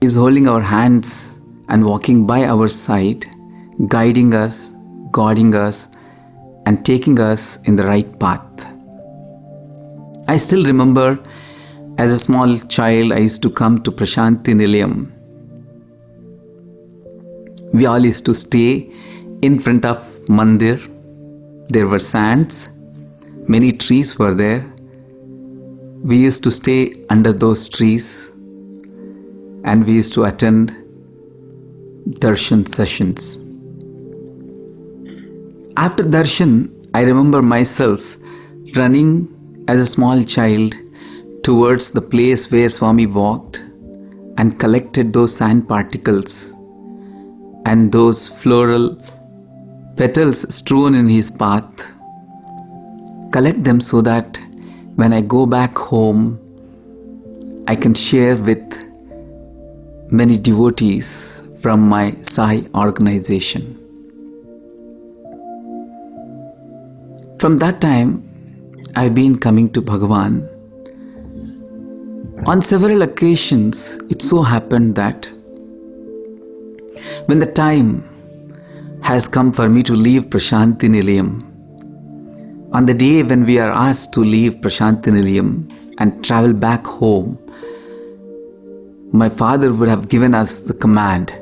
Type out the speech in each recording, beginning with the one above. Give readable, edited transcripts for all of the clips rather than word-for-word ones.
is holding our hands and walking by our side, guiding us, guarding us, and taking us in the right path. I still remember as a small child, I used to come to Prashanti Nilayam. We all used to stay in front of Mandir. There were sands, many trees were there. We used to stay under those trees and we used to attend darshan sessions. After darshan, I remember myself running as a small child towards the place where Swami walked and collected those sand particles and those floral petals strewn in his path. Collect them so that when I go back home, I can share with many devotees from my Sai organization. From that time, I've been coming to Bhagavan. On several occasions, it so happened that when the time has come for me to leave Prashanti Nilayam, on the day when we are asked to leave Prashanti Nilayam and travel back home, my father would have given us the command,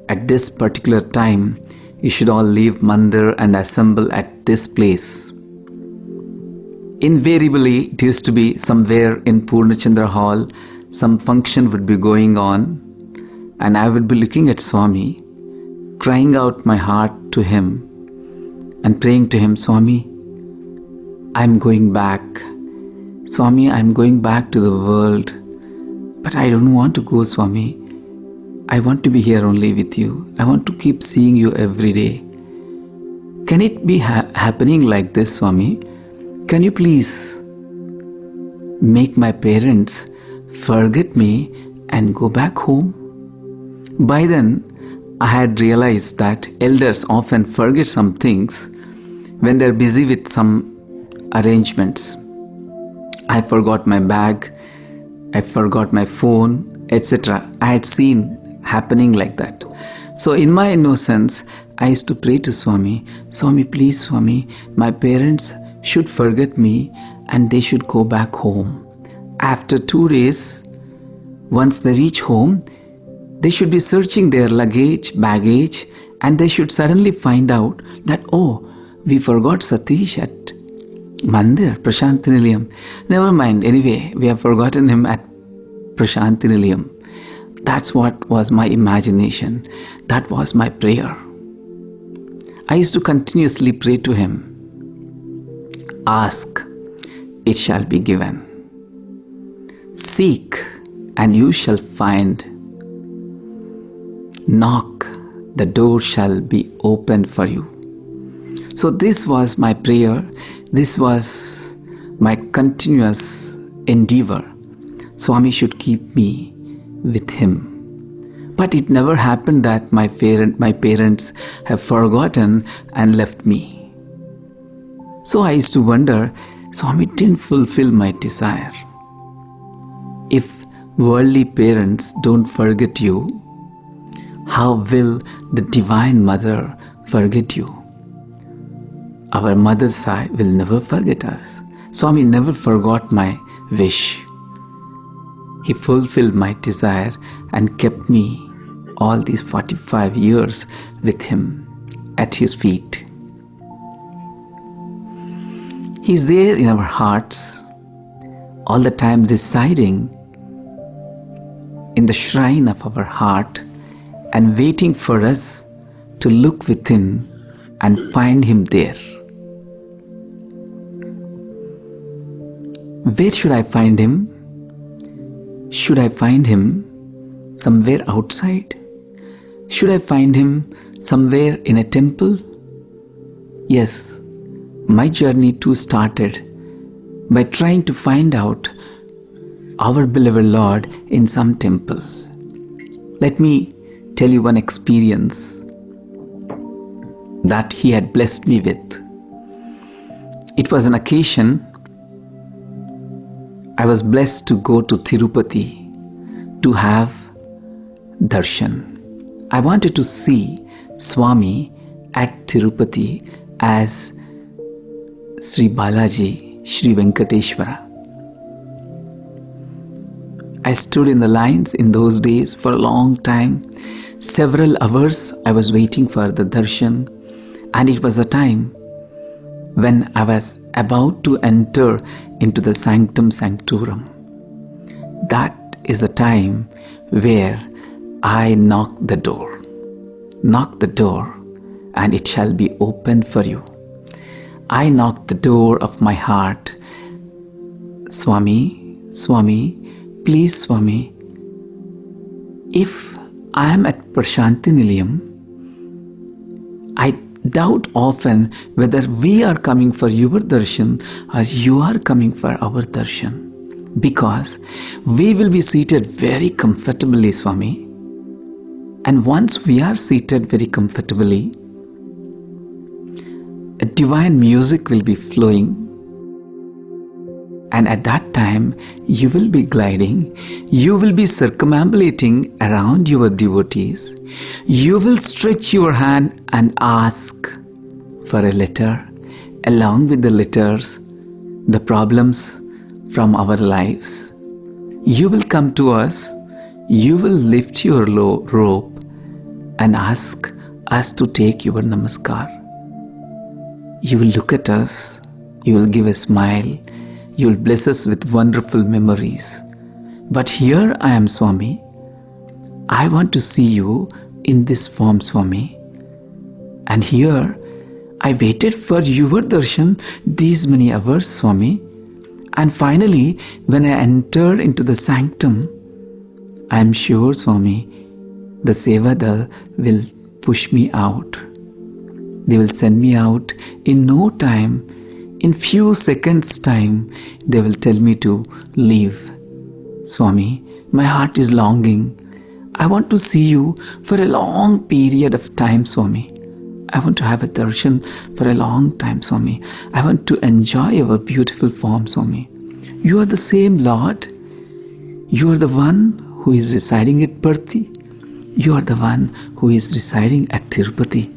at this particular time, you should all leave Mandir and assemble at this place. Invariably, it used to be somewhere in Purnachandra Hall, some function would be going on, and I would be looking at Swami, crying out my heart to him and praying to him, Swami, I'm going back. Swami, I'm going back to the world, but I don't want to go, Swami. I want to be here only with you. I want to keep seeing you every day. Can it be happening like this, Swami? Can you please make my parents forget me and go back home? By then, I had realized that elders often forget some things when they're busy with some arrangements. I forgot my bag, I forgot my phone, etc. I had seen happening like that. So in my innocence, I used to pray to Swami, Swami, please Swami, my parents should forget me and they should go back home. After 2 days, once they reach home, they should be searching their baggage, and they should suddenly find out that, oh, we forgot Satish at Mandir, Prashanti Nilayam. Never mind, anyway, we have forgotten him at Prashanti Nilayam. That's what was my imagination. That was my prayer. I used to continuously pray to him. Ask, it shall be given. Seek, and you shall find. Knock, the door shall be opened for you. So this was my prayer. This was my continuous endeavor. Swami should keep me with him. But it never happened that my parents have forgotten and left me. So I used to wonder, Swami didn't fulfill my desire. If worldly parents don't forget you, how will the Divine Mother forget you? Our Mother Sai will never forget us. Swami never forgot my wish. He fulfilled my desire and kept me all these 45 years with him at his feet. He's there in our hearts, all the time residing in the shrine of our heart and waiting for us to look within and find him there. Where should I find him? Should I find him somewhere outside? Should I find him somewhere in a temple? Yes, my journey too started by trying to find out our beloved Lord in some temple. Let me tell you one experience that he had blessed me with. It was an occasion I was blessed to go to Tirupati to have darshan. I wanted to see Swami at Tirupati as Sri Balaji, Sri Venkateshwara. I stood in the lines in those days for a long time. Several hours I was waiting for the darshan, and it was a time when I was about to enter into the sanctum sanctorum. That is a time where I knock the door. Knock the door, and it shall be opened for you. I knock the door of my heart. Swami, Swami, please, Swami, if I am at Prashanti Nilayam, I doubt often whether we are coming for your darshan or you are coming for our darshan. Because we will be seated very comfortably, Swami. And once we are seated very comfortably, a divine music will be flowing. And at that time, you will be gliding, you will be circumambulating around your devotees. You will stretch your hand and ask for a letter. Along with the letters, the problems from our lives. You will come to us, you will lift your robe and ask us to take your namaskar. You will look at us, you will give a smile, you will bless us with wonderful memories. But here I am, Swami. I want to see you in this form, Swami. And here I waited for your darshan these many hours, Swami. And finally, when I entered into the sanctum, I am sure, Swami, the Sevadal will push me out. They will send me out in no time. In few seconds' time, they will tell me to leave. Swami, my heart is longing. I want to see you for a long period of time, Swami. I want to have a darshan for a long time, Swami. I want to enjoy your beautiful form, Swami. You are the same Lord. You are the one who is residing at Parthi. You are the one who is residing at Tirupati.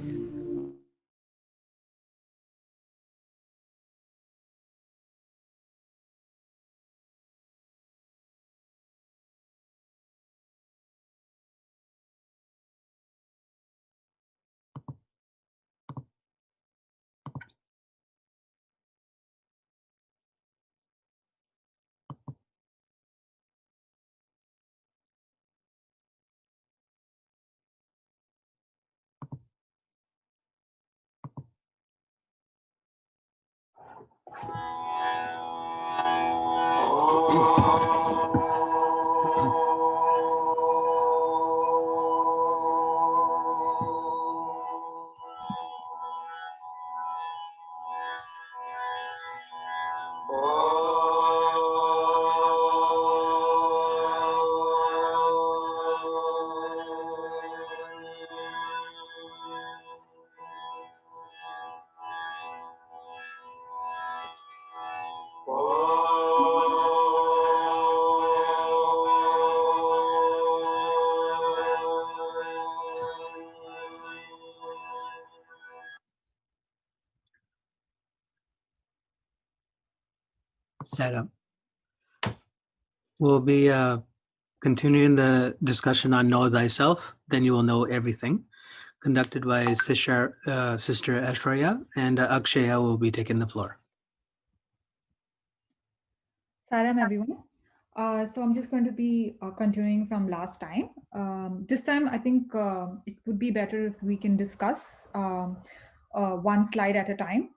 Setup. We'll be continuing the discussion on Know Thyself, then you will know everything, conducted by Sister Ashwarya, and Akshaya will be taking the floor. Salam, everyone. So I'm just going to be continuing from last time. This time, I think it would be better if we can discuss one slide at a time,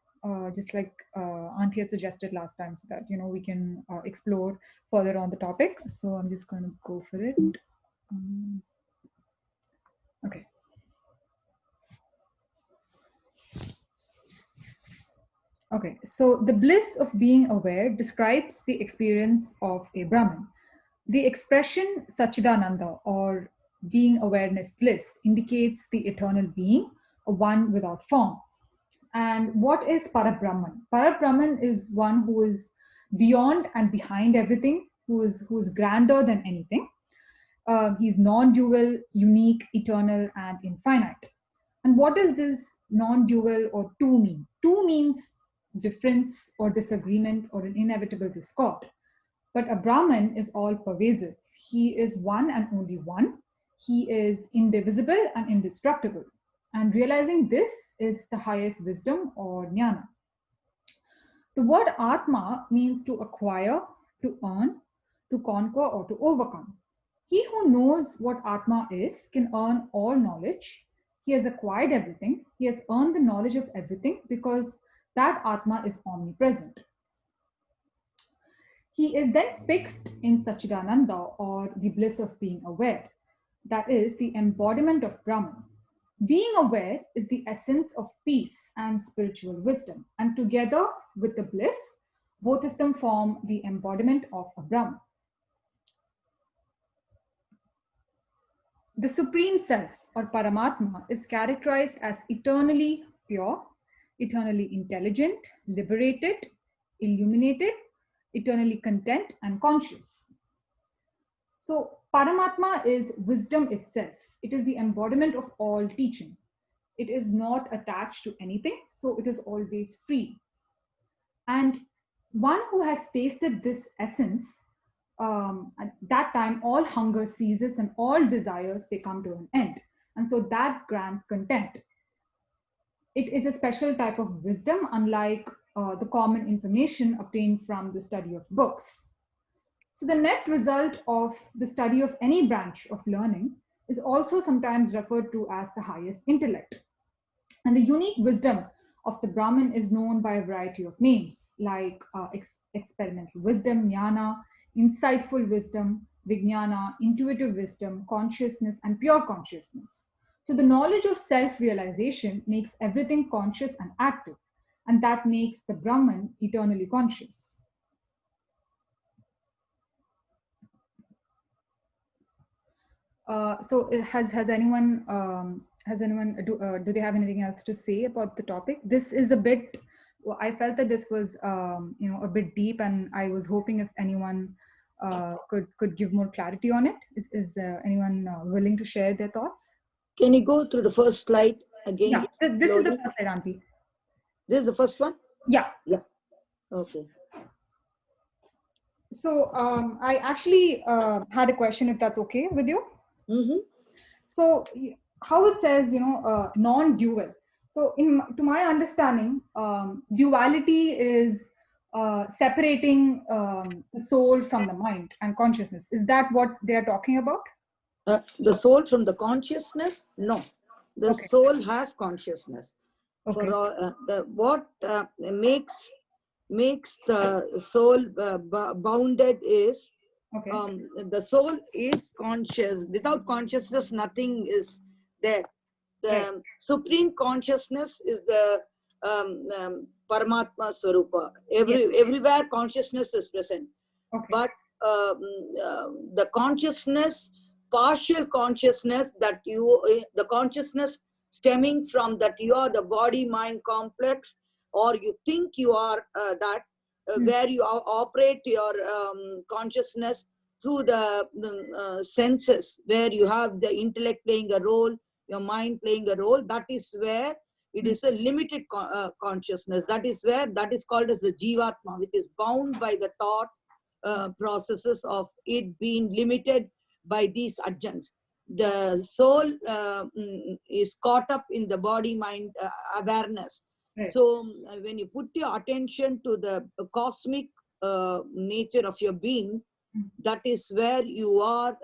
just like Auntie had suggested last time, so that we can explore further on the topic. So I'm just going to go for it. Okay. Okay, so the bliss of being aware describes the experience of a Brahman. The expression Sachidananda, or being awareness bliss, indicates the eternal being, a one without form. And what is Parabrahman? Parabrahman is one who is beyond and behind everything, who is grander than anything. He's non-dual, unique, eternal, and infinite. And what does this non-dual or two mean? Two means difference or disagreement or an inevitable discord. But a Brahman is all pervasive. He is one and only one. He is indivisible and indestructible. And realizing this is the highest wisdom or jnana. The word Atma means to acquire, to earn, to conquer, or to overcome. He who knows what Atma is can earn all knowledge. He has acquired everything. He has earned the knowledge of everything because that Atma is omnipresent. He is then fixed in Satchidananda, or the bliss of being aware. That is the embodiment of Brahman. Being aware is the essence of peace and spiritual wisdom, and together with the bliss, both of them form the embodiment of a Brahman. The Supreme Self, or Paramatma, is characterized as eternally pure, eternally intelligent, liberated, illuminated, eternally content, and conscious. So, Paramatma is wisdom itself. It is the embodiment of all teaching. It is not attached to anything, so it is always free. And one who has tasted this essence, at that time, all hunger ceases and all desires, they come to an end. And so that grants content. It is a special type of wisdom, unlike the common information obtained from the study of books. So the net result of the study of any branch of learning is also sometimes referred to as the highest intellect. And the unique wisdom of the Brahman is known by a variety of names, like experimental wisdom, jnana, insightful wisdom, vijnana, intuitive wisdom, consciousness, and pure consciousness. So the knowledge of self-realization makes everything conscious and active, and that makes the Brahman eternally conscious. So has anyone do they have anything else to say about the topic? This is a bit. Well, I felt that this was a bit deep, and I was hoping if anyone could give more clarity on it. Is anyone willing to share their thoughts? Can you go through the first slide again? Yeah, this is the first slide, Auntie. This is the first one? Yeah. Yeah. Okay. So I actually had a question, if that's okay with you. Mm-hmm. So how it says, non-dual. So to my understanding, duality is separating the soul from the mind and consciousness. Is that what they're talking about? The soul from the consciousness? No. The Okay. soul has consciousness. Okay. For what makes the soul bounded is Okay. the soul is conscious. Without consciousness, nothing is there. The Right. supreme consciousness is the Paramatma Swarupa. Everywhere consciousness is present. Okay. But the consciousness, partial consciousness, that the consciousness stemming from that you are the body-mind complex, or you think you are that, where you operate your consciousness through the senses, where you have the intellect playing a role, your mind playing a role. That is where it is a limited consciousness. That is where that is called as the Jivatma, which is bound by the thought processes of it being limited by these adjuncts. The soul is caught up in the body-mind awareness. Right. So when you put your attention to the cosmic nature of your being, that is where you are,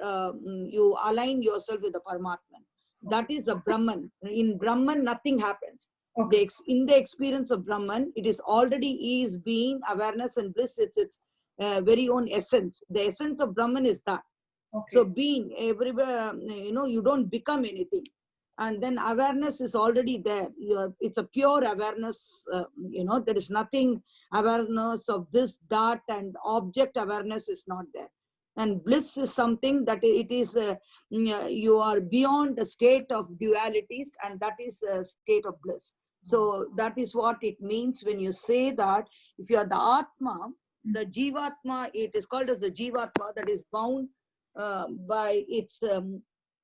you align yourself with the Paramatman. That is a Brahman. In Brahman, nothing happens. Okay. In the experience of Brahman, it is already is being, awareness and bliss. It's its very own essence. The essence of Brahman is that. Okay. So being everywhere, you don't become anything. And then awareness is already there. It's a pure awareness. There is nothing awareness of this, that, and object awareness is not there. And bliss is something that it is, you are beyond the state of dualities, and that is a state of bliss. So that is what it means when you say that if you are the Atma, the Jivatma, it is called as the Jivatma, that is bound by its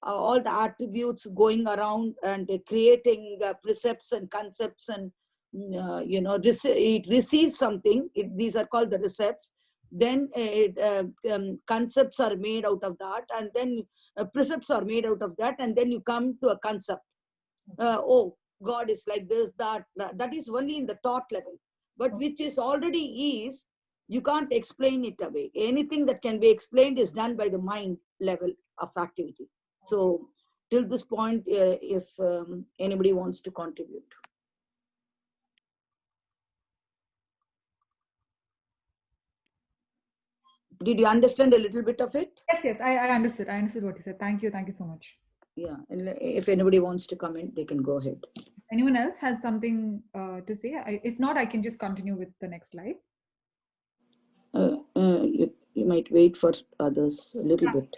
all the attributes going around and creating precepts and concepts, and it receives something. These are called the recepts. Then concepts are made out of that, and then precepts are made out of that, and then you come to a concept. Oh, God is like this, that is only in the thought level, but which is already is, you can't explain it away. Anything that can be explained is done by the mind level of activity. So till this point, if anybody wants to contribute. Did you understand a little bit of it? Yes, I understood. I understood what you said. Thank you so much. Yeah, and if anybody wants to comment, they can go ahead. Anyone else has something to say? If not, I can just continue with the next slide. You might wait for others a little bit.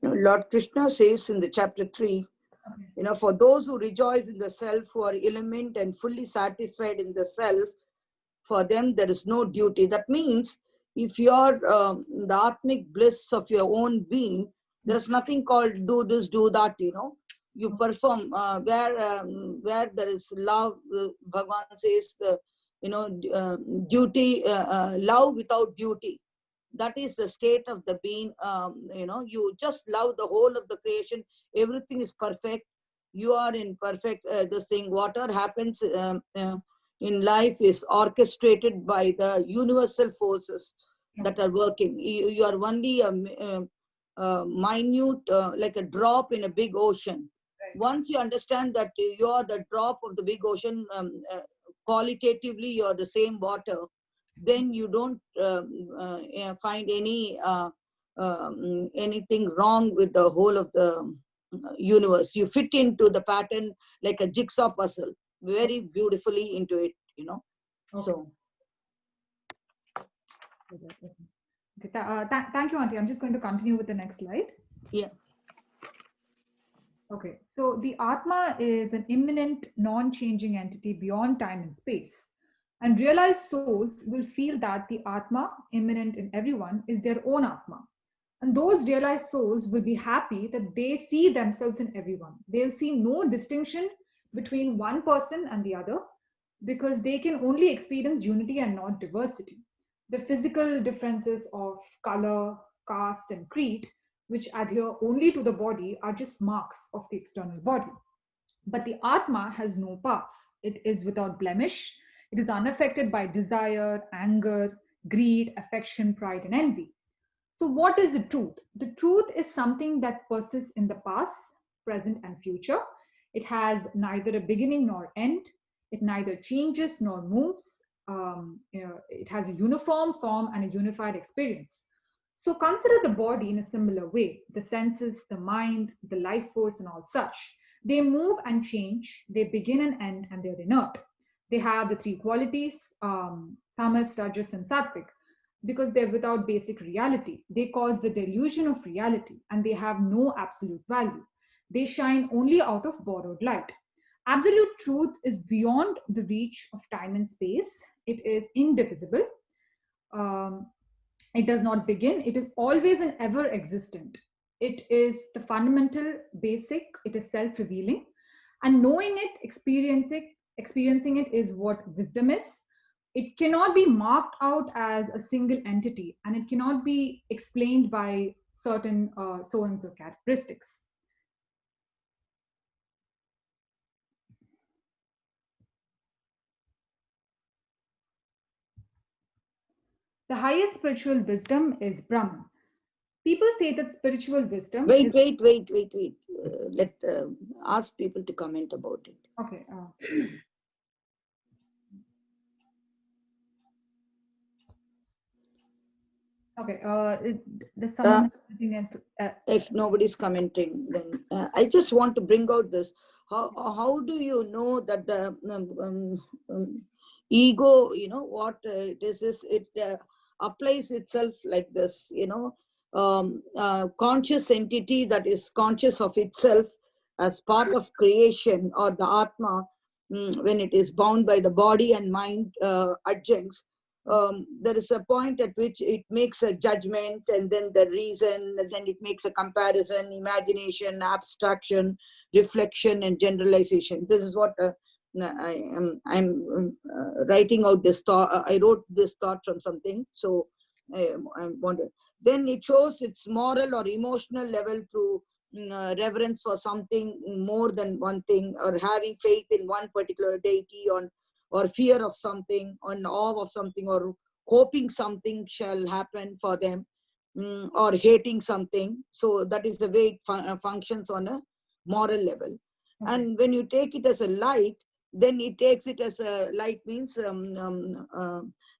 Lord Krishna says in the chapter 3, for those who rejoice in the self, who are element and fully satisfied in the self, for them there is no duty. That means if you're the atmic bliss of your own being, there's nothing called do this, do that, You perform where there is love. Bhagwan says duty, love without duty. That is the state of the being. You just love the whole of the creation. Everything is perfect. You are in perfect this thing. Whatever happens in life is orchestrated by the universal forces that are working. You are only a minute, like a drop in a big ocean. Once you understand that you are the drop of the big ocean, qualitatively you are the same water, then you don't find anything wrong with the whole of the universe. You fit into the pattern like a jigsaw puzzle, very beautifully into it, Okay. So. Okay. Thank you, Auntie. I'm just going to continue with the next slide. Yeah. Okay, so the Atma is an immanent, non-changing entity beyond time and space. And realized souls will feel that the Atma, immanent in everyone, is their own Atma. And those realized souls will be happy that they see themselves in everyone. They'll see no distinction between one person and the other because they can only experience unity and not diversity. The physical differences of color, caste, and creed, which adhere only to the body, are just marks of the external body. But the Atma has no parts. It is without blemish. It is unaffected by desire, anger, greed, affection, pride, and envy. So, what is the truth? The truth is something that persists in the past, present, and future. It has neither a beginning nor end. It neither changes nor moves. It has a uniform form and a unified experience. So, consider the body in a similar way: the senses, the mind, the life force, and all such. They move and change, they begin and end, and they're inert. They have the three qualities, tamas, rajas, and sattvic, because they're without basic reality. They cause the delusion of reality and they have no absolute value. They shine only out of borrowed light. Absolute truth is beyond the reach of time and space. It is indivisible. Um, it does not begin. It is always and ever existent. It is the fundamental, basic. It is self-revealing. And knowing it, experiencing it is what wisdom is. It cannot be marked out as a single entity, and it cannot be explained by certain so and so characteristics. The highest spiritual wisdom is Brahman. People say that spiritual wisdom Wait. is... Let ask people to comment about it. Okay. Okay. There's someone sitting and If nobody's commenting, then I just want to bring out this. How do you know that the ego, what it is it applies itself like this, conscious entity that is conscious of itself as part of creation, or the Atma, when it is bound by the body and mind adjuncts, there is a point at which it makes a judgment, and then the reason, and then it makes a comparison, imagination, abstraction, reflection, and generalization. This is what I'm writing out this thought. I wrote this thought from something, so I wonder. Then it shows its moral or emotional level through reverence for something more than one thing, or having faith in one particular deity, or fear of something, or awe of something, or hoping something shall happen for them, or hating something. So that is the way it functions on a moral level. Okay. And when you take it as a light, then it takes it as a light, means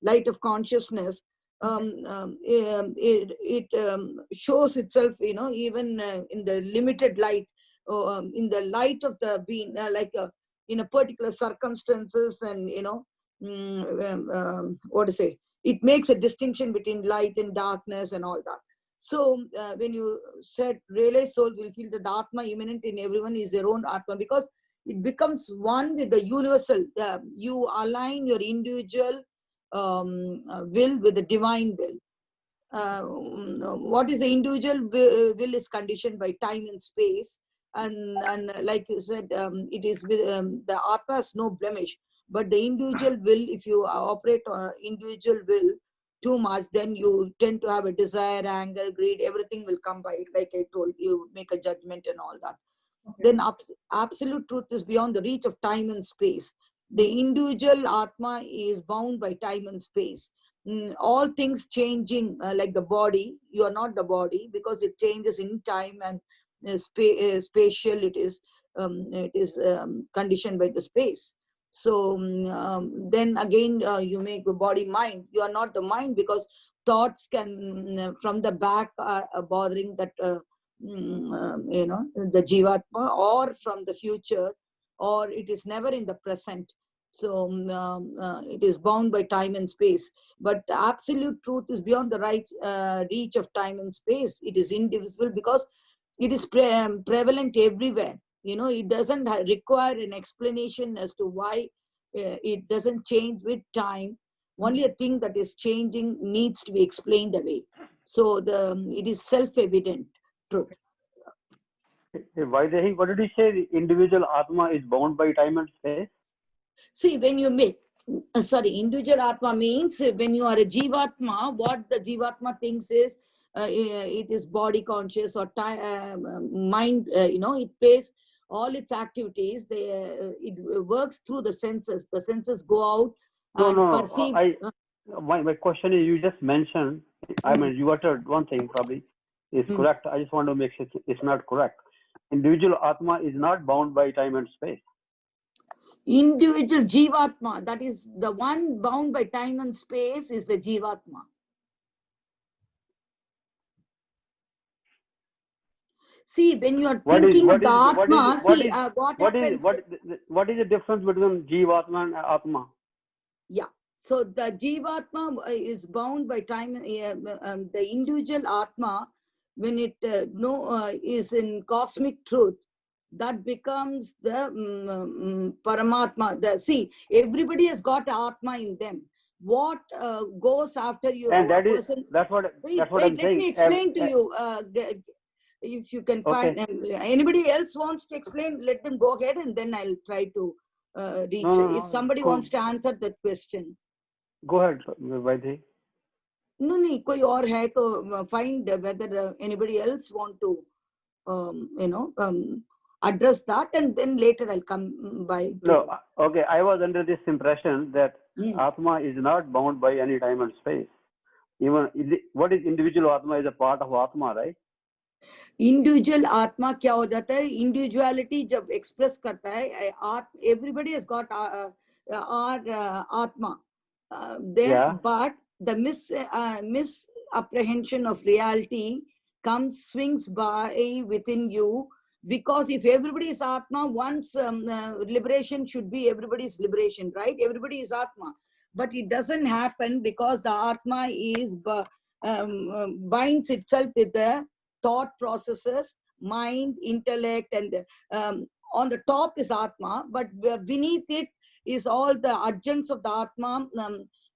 light of consciousness. It shows itself, even in the limited light, in the light of the being, in a particular circumstances, and what to say, it makes a distinction between light and darkness and all that. So when you said realized soul will feel that the Atma immanent in everyone is their own Atma, because it becomes one with the universal. You align your individual will with the divine will. What is the individual will is conditioned by time and space, and like you said, it is the Atma has no blemish, but the individual will, if you operate on individual will too much, then you tend to have a desire, anger, greed, everything will come by it. Like I told you, make a judgment and all that. Okay. Then absolute truth is beyond the reach of time and space. The individual Atma is bound by time and space. All things changing, like the body, you are not the body, because it changes in time and spatial. It is conditioned by the space. So then again, you make the body mind. You are not the mind, because thoughts can from the back are bothering that the jivatma, or from the future, or it is never in the present. So it is bound by time and space. But absolute truth is beyond the reach of time and space. It is indivisible, because it is prevalent everywhere. It doesn't require an explanation as to why it doesn't change with time. Only a thing that is changing needs to be explained away. So it is self-evident truth. Vaidehi, what did you say? The individual Atma is bound by time and space? See, when you make, individual Atma means when you are a Jivatma, what the Jivatma thinks is, it is body conscious, or mind, it pays all its activities. It works through the senses. The senses go out and perceive. My question is, you just mentioned, you uttered one thing probably is correct. I just want to make sure it's not correct. Individual Atma is not bound by time and space. Individual Jivatma, that is the one bound by time and space, is the Jivatma. See, when you are thinking of the Atma, what is the difference between Jivatma and Atma? Yeah. So the Jivatma is bound by time. The individual Atma, when it is in cosmic truth, that becomes the Paramatma. See, everybody has got Atma in them. What goes after you? And that's what I'm saying. Let me explain to you. If you can find anybody else wants to explain, let them go ahead, and then I'll try to reach. If somebody wants to answer that question. Go ahead, Vaidhi. No, कोई और है तो find whether anybody else want to address that, and then later I'll come by. No, okay. I was under this impression that Atma is not bound by any time and space. Even what is individual Atma is a part of Atma, right? Individual Atma क्या हो जाता है? Individuality जब express करता है, everybody has got our Atma there, Yeah. but the misapprehension of reality swings by within you, because if everybody is Atma, one's liberation should be everybody's liberation, right? Everybody is Atma, but it doesn't happen because the Atma is binds itself with the thought processes, mind, intellect, and on the top is Atma, but beneath it is all the adjuncts of the Atma,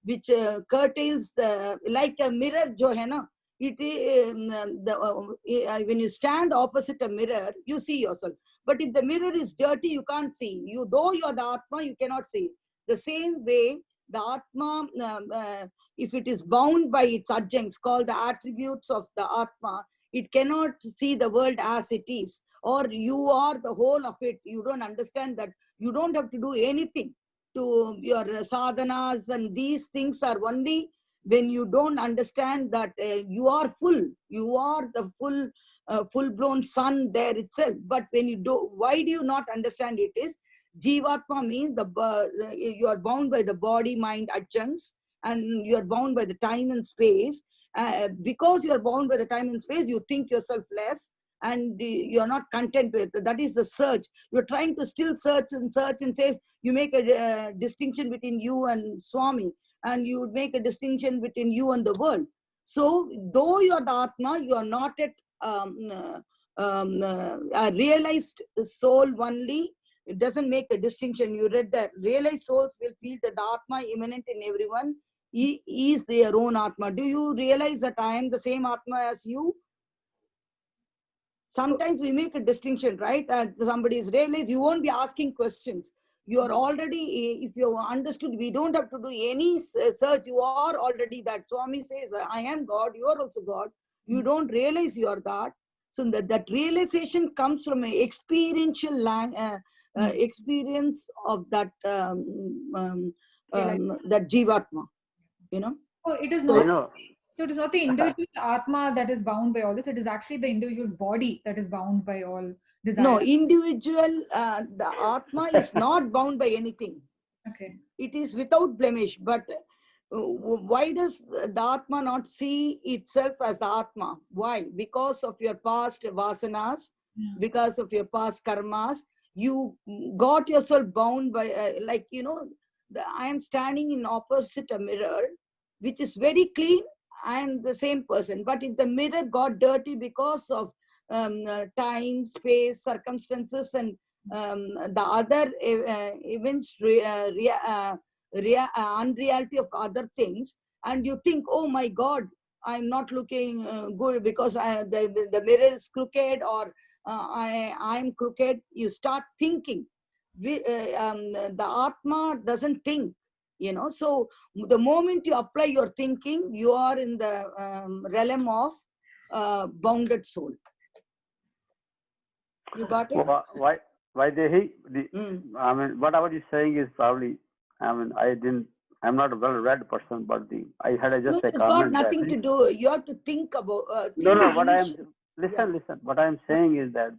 which curtails the, like a mirror, jo hai na, when you stand opposite a mirror, you see yourself. But if the mirror is dirty, you can't see. You, though you are the Atma, you cannot see. The same way, the Atma, if it is bound by its adjuncts, called the attributes of the Atma, it cannot see the world as it is. Or you are the whole of it. You don't understand that you don't have to do anything to your sadhanas, and these things are only when you don't understand that you are full. You are the full-blown sun there itself. But when you do, why do you not understand it is, Jivatma means you are bound by the body, mind, adjuncts, and you are bound by the time and space. Because you are bound by the time and space, you think yourself less, and you are not content with it. That is the search. You're trying to still search, and says you make a distinction between you and Swami, and you make a distinction between you and the world. So, though you are the Atma, you are not at a realized soul only. It doesn't make a distinction. You read that realized souls will feel that the Atma immanent in everyone is their own Atma. Do you realize that I am the same Atma as you? Sometimes we make a distinction, right? Somebody is realized, you won't be asking questions. You are already, if you understood, we don't have to do any search. You are already that. Swami says, I am God, you are also God. You don't realize you are that. So that realization comes from an experiential experience of that that Jivatma, you know. So it is I not. know. So it is not the individual Atma that is bound by all this. It is actually the individual's body that is bound by all desires. No, individual, the Atma is not bound by anything. Okay. It is without blemish. But why does the Atma not see itself as the Atma? Why? Because of your past vasanas, because of your past karmas, you got yourself bound by, like, you know, I am standing in opposite a mirror, which is very clean. I am the same person. But if the mirror got dirty because of time, space, circumstances, and the other events, unreality of other things, and you think, oh my God, I'm not looking good because the mirror is crooked, or I'm crooked. You start thinking. The Atma doesn't think, you know. So the moment you apply your thinking, you are in the realm of bounded soul. You got it? Why I mean, whatever you're saying is probably, I mean, I'm not a well-read person, but I had just a it's comment. got nothing to do. You have to think about. No. What listen. What I'm saying is that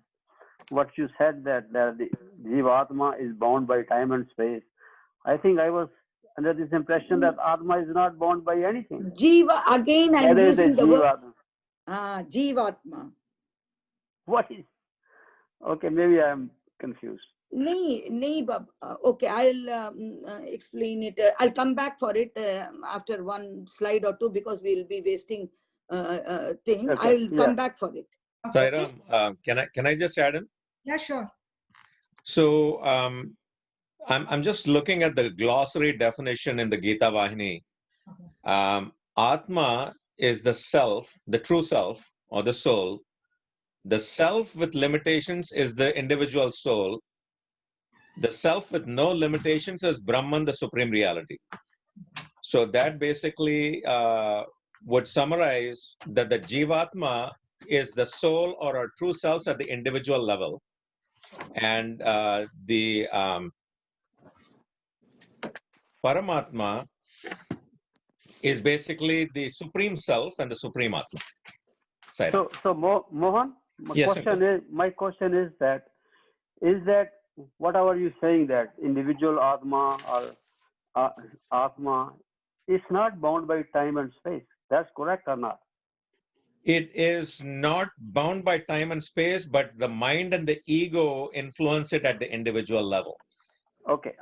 what you said, that the Jivatma is bound by time and space. I think I was under this impression that Atma is not bound by anything. Jiva, again I'm Whether using the word Jivatma. Jivatma. What is? Okay, maybe I'm confused. Okay, I'll explain it. I'll come back for it after one slide or two, because we'll be wasting thing. Okay, I'll come back for it. Sai Ram, can I just add in? Yeah, sure. So I'm just looking at the glossary definition in the Gita Vahini. Atma is the self, the true self, or the soul. The self with limitations is the individual soul. The self with no limitations is Brahman, the supreme reality. So that basically would summarize that the Jivatma is the soul or our true selves at the individual level. And the Paramatma is basically the supreme self and the supreme Atma. Mohan, Yes, my question is that whatever you saying that individual Atma or Atma is not bound by time and space. That's correct or not? It is not bound by time and space, but the mind and the ego influence it at the individual level. Okay,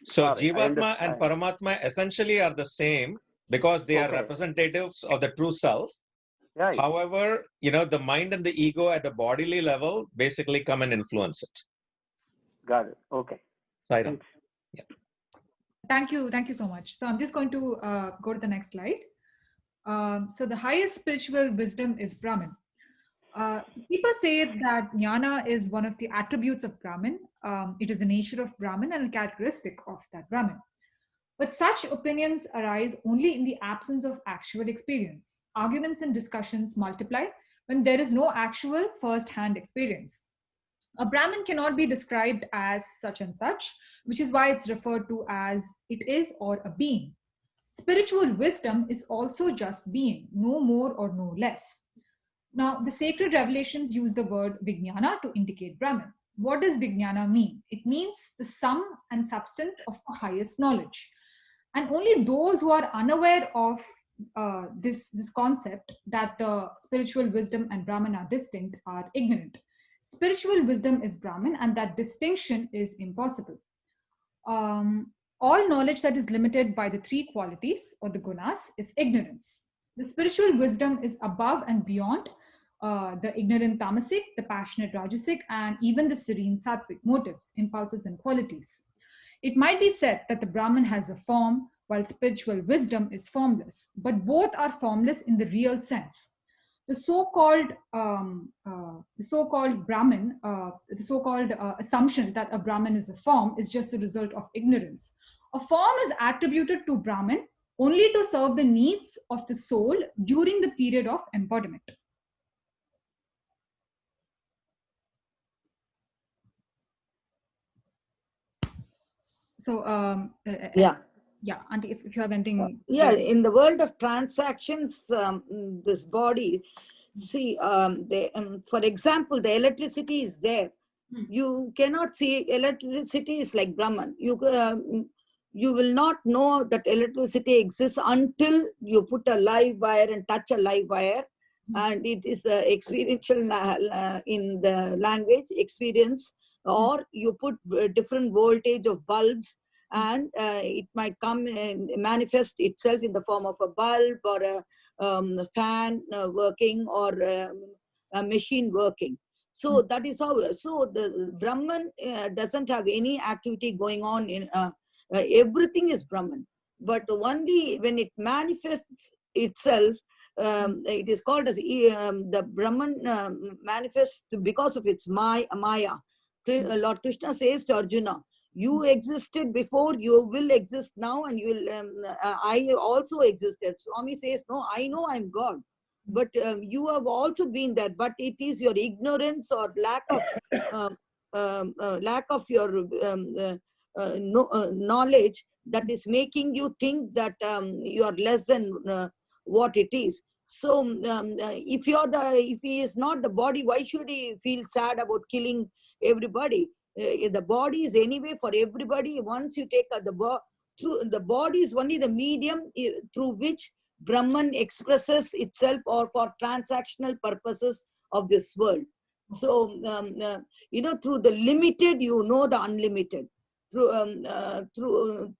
So sorry, Jivatma and Paramatma essentially are the same because they are representatives of the true self. Right. However, the mind and the ego at the bodily level basically come and influence it. Got it. Okay. Thanks. Yeah. Thank you so much. So I'm just going to go to the next slide. So the highest spiritual wisdom is Brahman. So people say that jnana is one of the attributes of Brahman. It is a nature of Brahman and a characteristic of that Brahman. But such opinions arise only in the absence of actual experience. Arguments and discussions multiply when there is no actual first-hand experience. A Brahman cannot be described as such and such, which is why it's referred to as it is or a being. Spiritual wisdom is also just being, no more or no less. Now, the sacred revelations use the word Vijnana to indicate Brahman. What does Vijnana mean? It means the sum and substance of the highest knowledge. And only those who are unaware of this concept that the spiritual wisdom and Brahman are distinct are ignorant. Spiritual wisdom is Brahman, and that distinction is impossible. All knowledge that is limited by the three qualities or the gunas is ignorance. The spiritual wisdom is above and beyond the ignorant tamasic, the passionate rajasic, and even the serene sattvic motives, impulses, and qualities. It might be said that the Brahman has a form while spiritual wisdom is formless, but both are formless in the real sense. The so-called Brahman, the so-called assumption that a Brahman is a form is just a result of ignorance. A form is attributed to Brahman only to serve the needs of the soul during the period of embodiment. So, Auntie, if you have anything. In the world of transactions, this body, see, for example, the electricity is there. You cannot see electricity is like Brahman. You will not know that electricity exists until you put a live wire and touch a live wire. And it is experiential in the language experience, or you put different voltage of bulbs, and it might come and manifest itself in the form of a bulb or a fan working or a machine working. So that is how. So the Brahman doesn't have any activity going on in everything is Brahman, but only when it manifests itself. It is called as the Brahman manifests because of its Maya. Lord Krishna says to Arjuna, you existed before, you will exist now, and you will. I also existed. Swami says, no, I know I'm God, but you have also been there. But it is your ignorance or lack of your knowledge that is making you think that you are less than what it is. So if he is not the body, why should he feel sad about killing everybody? The body is anyway for everybody. Once you take the body is only the medium through which Brahman expresses itself, or for transactional purposes of this world. So through the limited, you know the unlimited. Through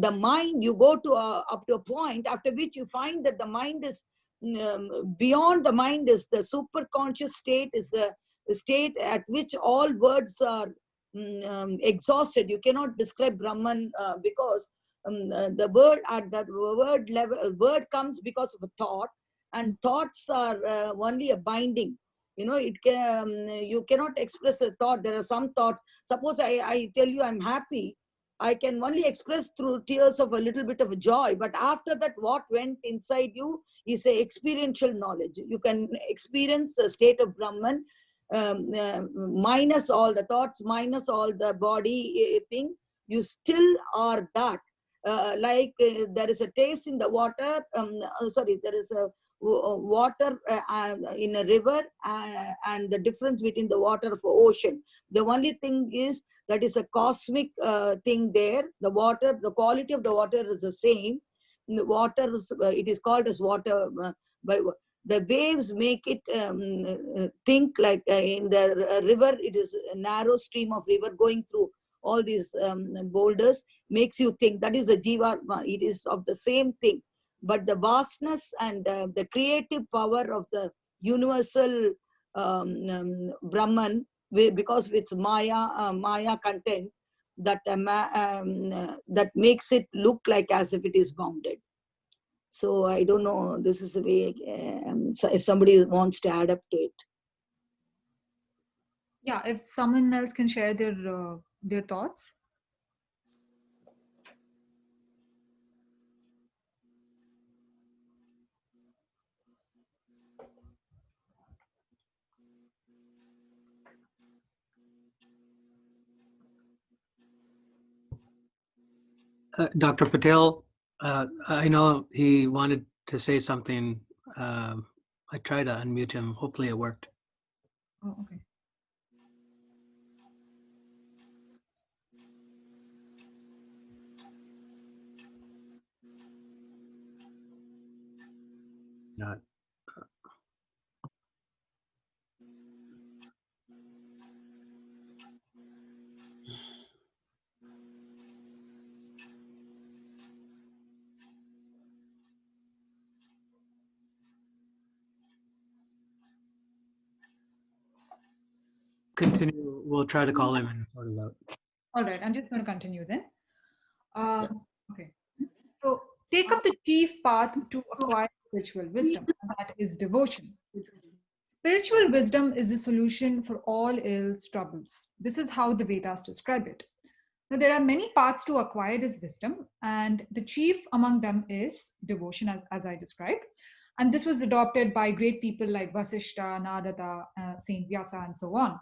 the mind, you go to up to a point after which you find that the mind is beyond. The mind is the superconscious state, is the state at which all words are exhausted. You cannot describe Brahman because the word at that word level, word comes because of a thought, and thoughts are only a binding. It can, you cannot express a thought. There are some thoughts. Suppose I tell you I'm happy, I can only express through tears of a little bit of joy. But after that, what went inside you is a experiential knowledge. You can experience the state of Brahman minus all the thoughts, minus all the body thing. You still are that. there is a taste in the water, there is a water in a river and the difference between the water of ocean. The only thing is that is a cosmic thing there. The water, the quality of the water is the same. The water, it is called as water by the waves make it think like in the river, it is a narrow stream of river going through all these boulders, makes you think that is a jiva. It is of the same thing, but the vastness and the creative power of the universal Brahman, because it's Maya content, that that makes it look like as if it is bounded. So I don't know, this is the way, so if somebody wants to add up to it. Yeah, if someone else can share their thoughts. Dr. Patel, I know he wanted to say something. I tried to unmute him. Hopefully it worked. Oh, okay. Not. Continue. We'll try to call him and sort it out. All right, I'm just going to continue then. Okay. So take up the chief path to acquire spiritual wisdom, and that is devotion. Spiritual wisdom is the solution for all ills, troubles. This is how the Vedas describe it. Now, there are many paths to acquire this wisdom, and the chief among them is devotion, as I described. And this was adopted by great people like Vasishta, Narada, Saint Vyasa, and so on.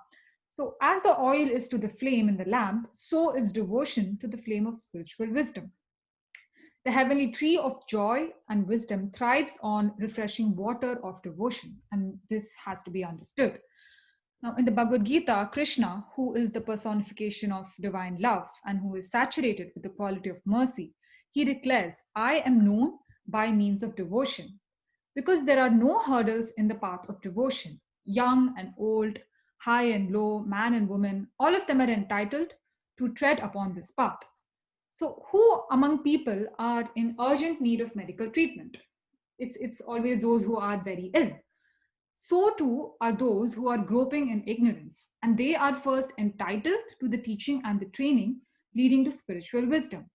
So, as the oil is to the flame in the lamp, so is devotion to the flame of spiritual wisdom. The heavenly tree of joy and wisdom thrives on refreshing water of devotion, and this has to be understood. Now, in the Bhagavad Gita, Krishna, who is the personification of divine love and who is saturated with the quality of mercy, he declares, I am known by means of devotion. Because there are no hurdles in the path of devotion. Young and old, high and low, man and woman, all of them are entitled to tread upon this path. So, who among people are in urgent need of medical treatment? It's always those who are very ill. So too are those who are groping in ignorance, and they are first entitled to the teaching and the training leading to spiritual wisdom.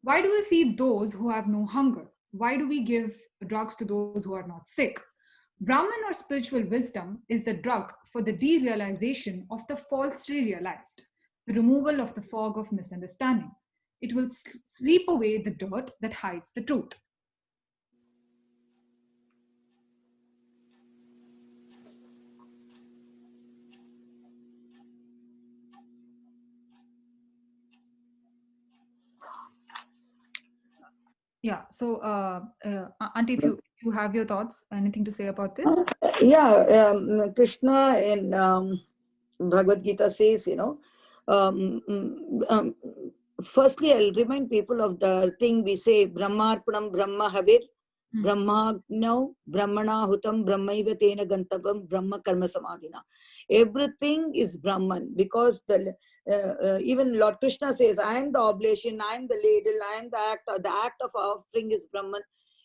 Why do we feed those who have no hunger? Why do we give drugs to those who are not sick? Brahman or spiritual wisdom is the drug for the derealization of the falsely realized, the removal of the fog of misunderstanding. It will sweep away the dirt that hides the truth. Yeah, so Auntie, if you have your thoughts, anything to say about this? Krishna in Bhagavad Gita says, firstly, I'll remind people of the thing we say, Brahmarpanam Brahma Havir, Brahmagnav, Brahmana Hutam, Brahmaiva Tena Gantabam, Brahma Karma Samadhina. Everything is Brahman, because even Lord Krishna says, I am the oblation, I am the ladle, I am the act of offering is Brahman.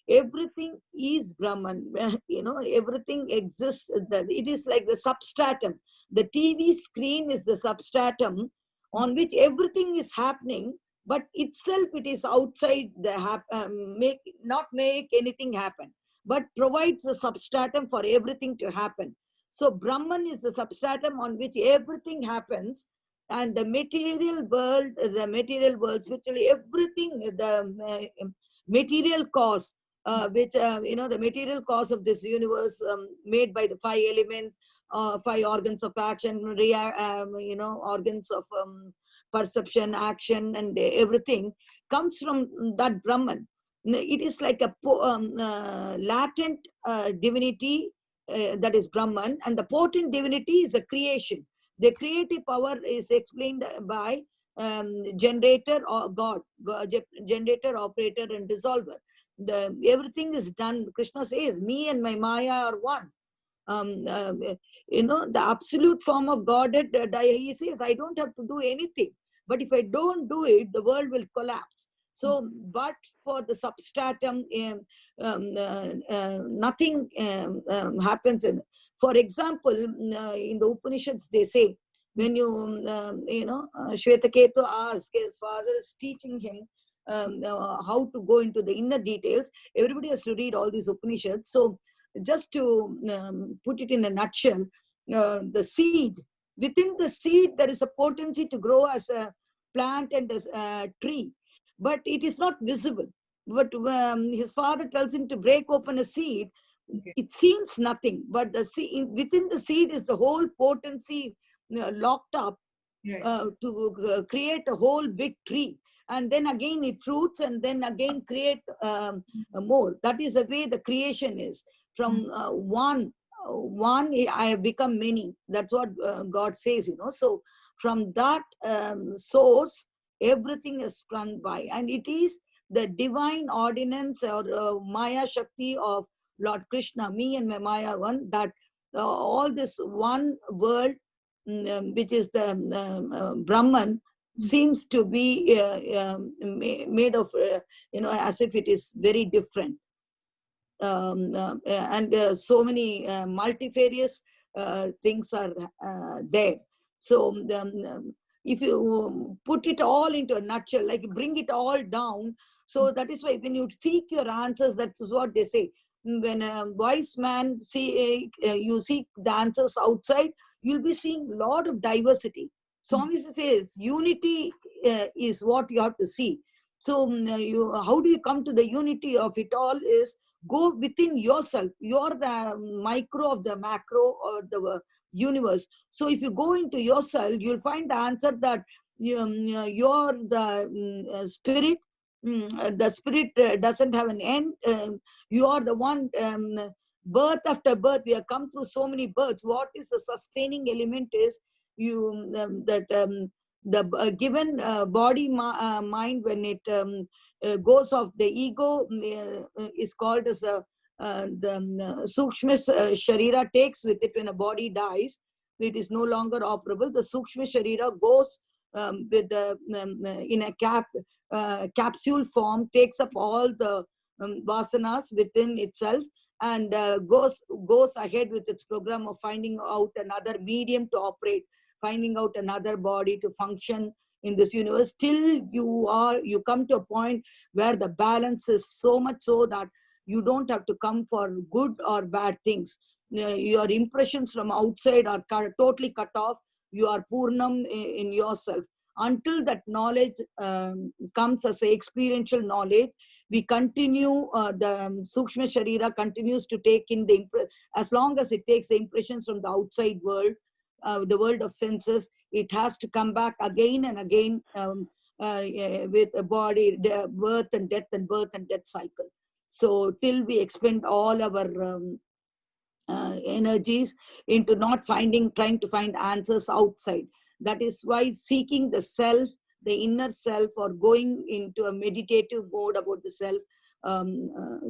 Everything is Brahman. Everything exists. It is like the substratum. The TV screen is the substratum on which everything is happening, but itself it is outside the not make anything happen, but provides a substratum for everything to happen. So Brahman is the substratum on which everything happens, and the material world, virtually everything, the material cause, the material cause of this universe, made by the 5 elements, 5 organs of action, organs of perception, action, and everything, comes from that Brahman. It is like a latent divinity that is Brahman, and the potent divinity is a creation. The creative power is explained by generator or God, generator, operator, and dissolver. Everything is done. Krishna says, me and my Maya are one. The absolute form of Godhead, he says, I don't have to do anything. But if I don't do it, the world will collapse. So, but for the substratum, nothing happens. For example, in the Upanishads, they say, when Shvetaketu asks, his father is teaching him how to go into the inner details. Everybody has to read all these Upanishads. So, just to put it in a nutshell, the seed, within the seed, there is a potency to grow as a plant and as a tree, but it is not visible. But his father tells him to break open a seed. Okay. It seems nothing, but the seed, within the seed is the whole potency locked up to create a whole big tree. And then again it fruits, and then again create more. That is the way the creation is. From one I have become many. That's what God says, So from that source, everything is sprung by. And it is the divine ordinance or Maya Shakti of Lord Krishna, me and my Maya are one, that all this one world, which is the Brahman, seems to be made of, as if it is very different. And so many multifarious things are there. So if you put it all into a nutshell, like bring it all down, so that is why when you seek your answers, that is what they say. When a wise man you seek the answers outside, you'll be seeing a lot of diversity. Swami says unity is what you have to see. So how do you come to the unity of it all is go within yourself. You're the micro of the macro or the universe. So if you go into yourself, you'll find the answer that you're the spirit. The spirit doesn't have an end. You are the one. Birth after birth, we have come through so many births. What is the sustaining element is the given body mind, when it goes off, the ego is called as the Sukshma Sharira takes with it when a body dies. It is no longer operable. The Sukshma Sharira goes with in a capsule form, takes up all the vasanas within itself, and goes ahead with its program of finding out another medium to operate, finding out another body to function in this universe, till you come to a point where the balance is so much so that you don't have to come for good or bad things. Your impressions from outside are totally cut off. You are Purnam in yourself. Until that knowledge comes as a experiential knowledge, we continue, the Sukshma Sharira continues to take in as long as it takes the impressions from the outside world, the world of senses, it has to come back again and again with a body, birth and death and birth and death cycle. So till we expend all our energies into trying to find answers outside. That is why seeking the self, the inner self, or going into a meditative mode about the self.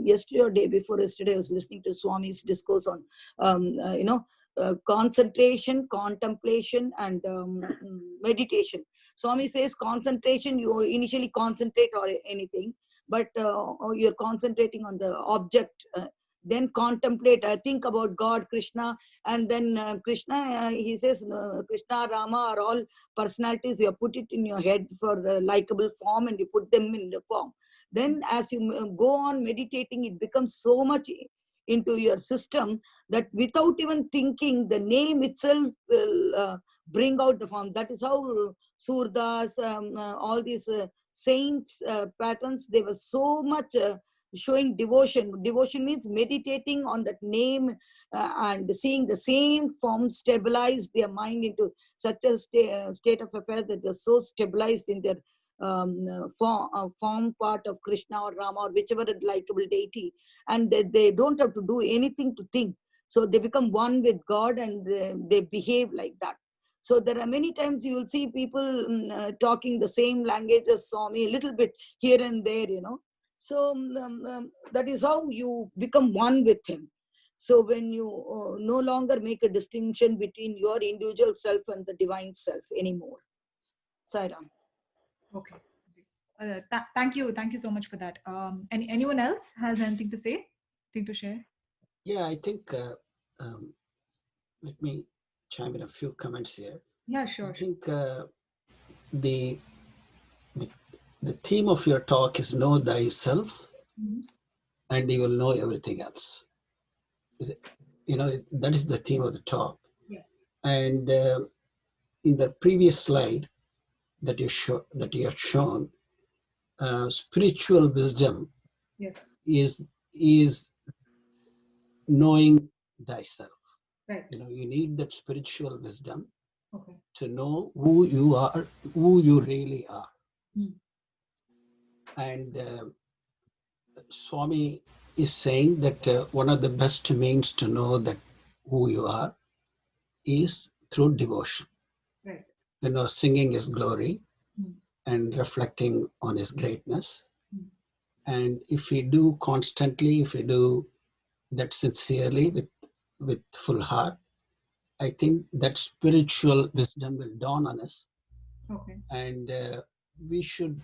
Yesterday or day before yesterday, I was listening to Swami's discourse on, concentration, contemplation, and meditation. Swami says concentration, you initially concentrate or anything, but you're concentrating on the object. Then contemplate, think about God, Krishna, and then Krishna, he says, Krishna, Rama are all personalities. You put it in your head for a likable form, and you put them in the form. Then as you go on meditating, it becomes so much into your system that without even thinking, the name itself will bring out the form. That is how Surdas, all these saints patterns, they were so much showing devotion. Devotion means meditating on that name and seeing the same form stabilize their mind into such a state of affairs that they're so stabilized in their form part of Krishna or Rama or whichever likable deity, and they don't have to do anything to think. So they become one with God, and they behave like that. So there are many times you will see people talking the same language as Swami, a little bit here and there, So that is how you become one with him. So when you no longer make a distinction between your individual self and the divine self anymore. Sairam. Okay. Thank you. Thank you so much for that. Anyone else has anything to say? Anything to share? Yeah, I think, let me chime in a few comments here. Yeah, I sure. think the theme of your talk is know thyself, and you will know everything else. Is it, that is the theme of the talk. Yeah. And in the previous slide that you have shown, spiritual wisdom Yes. is knowing thyself. Right. You need that spiritual wisdom Okay. to know who you are, who you really are. And Swami is saying that one of the best means to know that who you are is through devotion. Right. Singing His glory and reflecting on His greatness. And if we do constantly, if we do that sincerely with full heart, I think that spiritual wisdom will dawn on us. Okay. And we should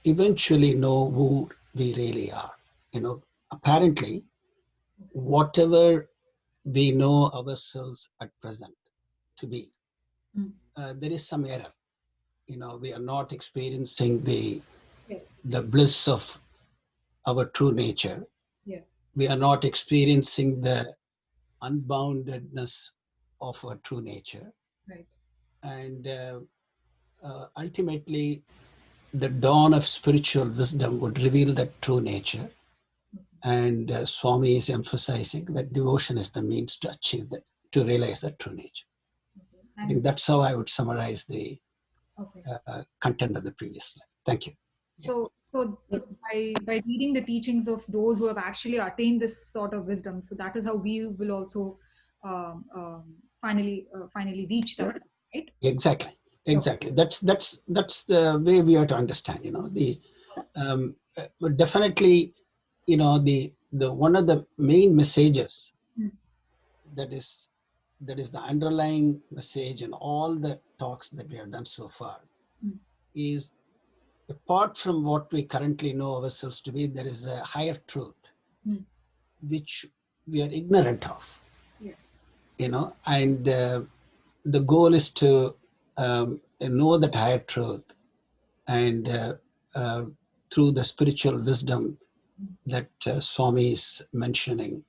eventually know who we really are. Apparently, whatever we know ourselves at present to be, there is some error. We are not experiencing the bliss of our true nature. Yeah. We are not experiencing the unboundedness of our true nature. Right. And ultimately, the dawn of spiritual wisdom would reveal that true nature. And Swami is emphasizing that devotion is the means to achieve that, to realize that true nature. I think that's how I would summarize the content of the previous slide. Thank you. So by reading the teachings of those who have actually attained this sort of wisdom, so that is how we will also finally reach that, right? Exactly. That's the way we have to understand. Definitely, the one of the main messages that is the underlying message in all the talks that we have done so far is, apart from what we currently know ourselves to be, there is a higher truth which we are ignorant of. And the goal is to know that higher truth, and through the spiritual wisdom that Swami is mentioning,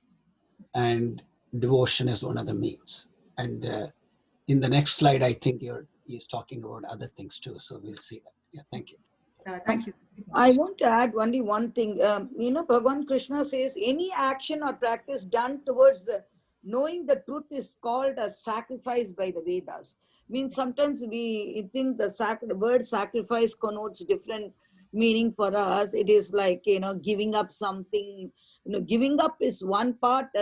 and devotion is one of the means. And in the next slide, I think he's talking about other things too. So we'll see that. Yeah, thank you. Thank you. I want to add only one thing. Bhagavan Krishna says any action or practice done towards knowing the truth is called a sacrifice by the Vedas. Means sometimes we think the word sacrifice connotes different meaning for us. It is like, giving up something. Giving up is one part.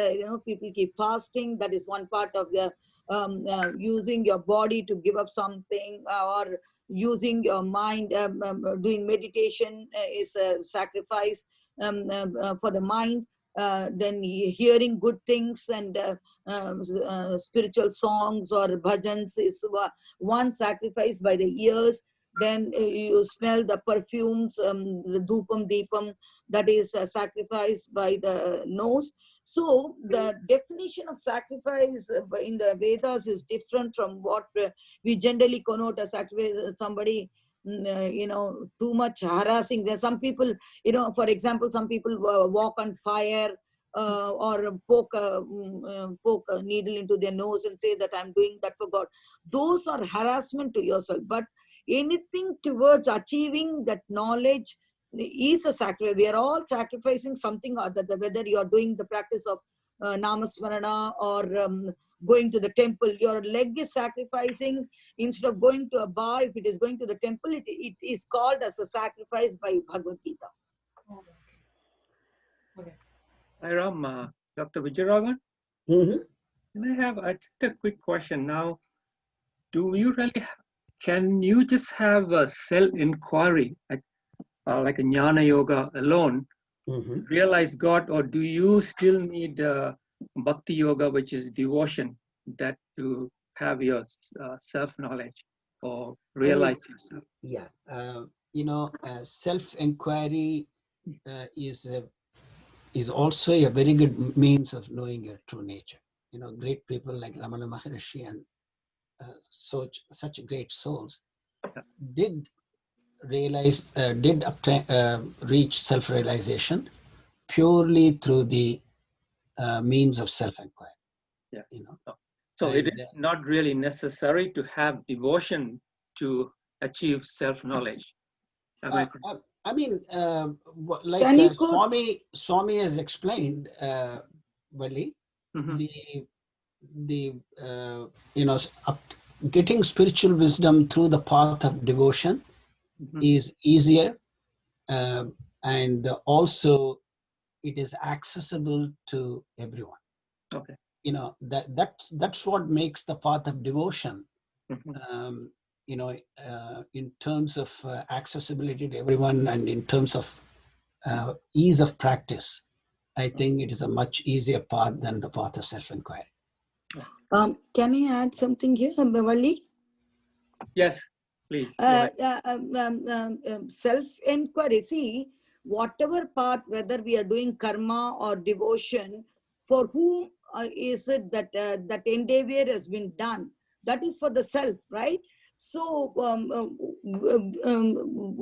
People keep fasting. That is one part of the using your body to give up something, or using your mind, doing meditation is a sacrifice for the mind. Then hearing good things and spiritual songs or bhajans is one sacrifice by the ears. Then you smell the perfumes, the dhupam, deepam, that is a sacrifice by the nose. So the definition of sacrifice in the Vedas is different from what we generally connote as sacrifice. Somebody, too much harassing. There are some people, for example, some people walk on fire, or poke a needle into their nose and say that I'm doing that for God. Those are harassment to yourself. But anything towards achieving that knowledge is a sacrifice. We are all sacrificing something or other, whether you are doing the practice of namasmarana or going to the temple. Your leg is sacrificing instead of going to a bar. If it is going to the temple, it is called as a sacrifice by Bhagavad Gita. Oh, okay. Hi Ram, Dr. Vijayaraman. Mhm. Can I have just a quick question now? Do you really, can you just have a self-inquiry, like a jnana yoga alone, Mhm. realize God, or do you still need bhakti yoga, which is devotion, that to have your self-knowledge or realize yourself? Yeah, self-inquiry is also a very good means of knowing your true nature. Great people like Ramana Maharishi and such great souls did reach self-realization purely through the means of self-inquiry. Yeah. So it And, is not really necessary to have devotion to achieve self-knowledge. Am I correct? I mean, like Can you quote? Swami has explained, Vali, Mhm. the getting spiritual wisdom through the path of devotion Mhm. is easier, and also it is accessible to everyone. Okay. That's what makes the path of devotion, Mhm. in terms of accessibility to everyone and in terms of ease of practice. I think it is a much easier path than the path of self-inquiry. Can I add something here, Bhavali? Yes, please go ahead. Self-inquiry. See, whatever path, whether we are doing karma or devotion, for whom is it that that endeavor has been done? That is for the self, right? So,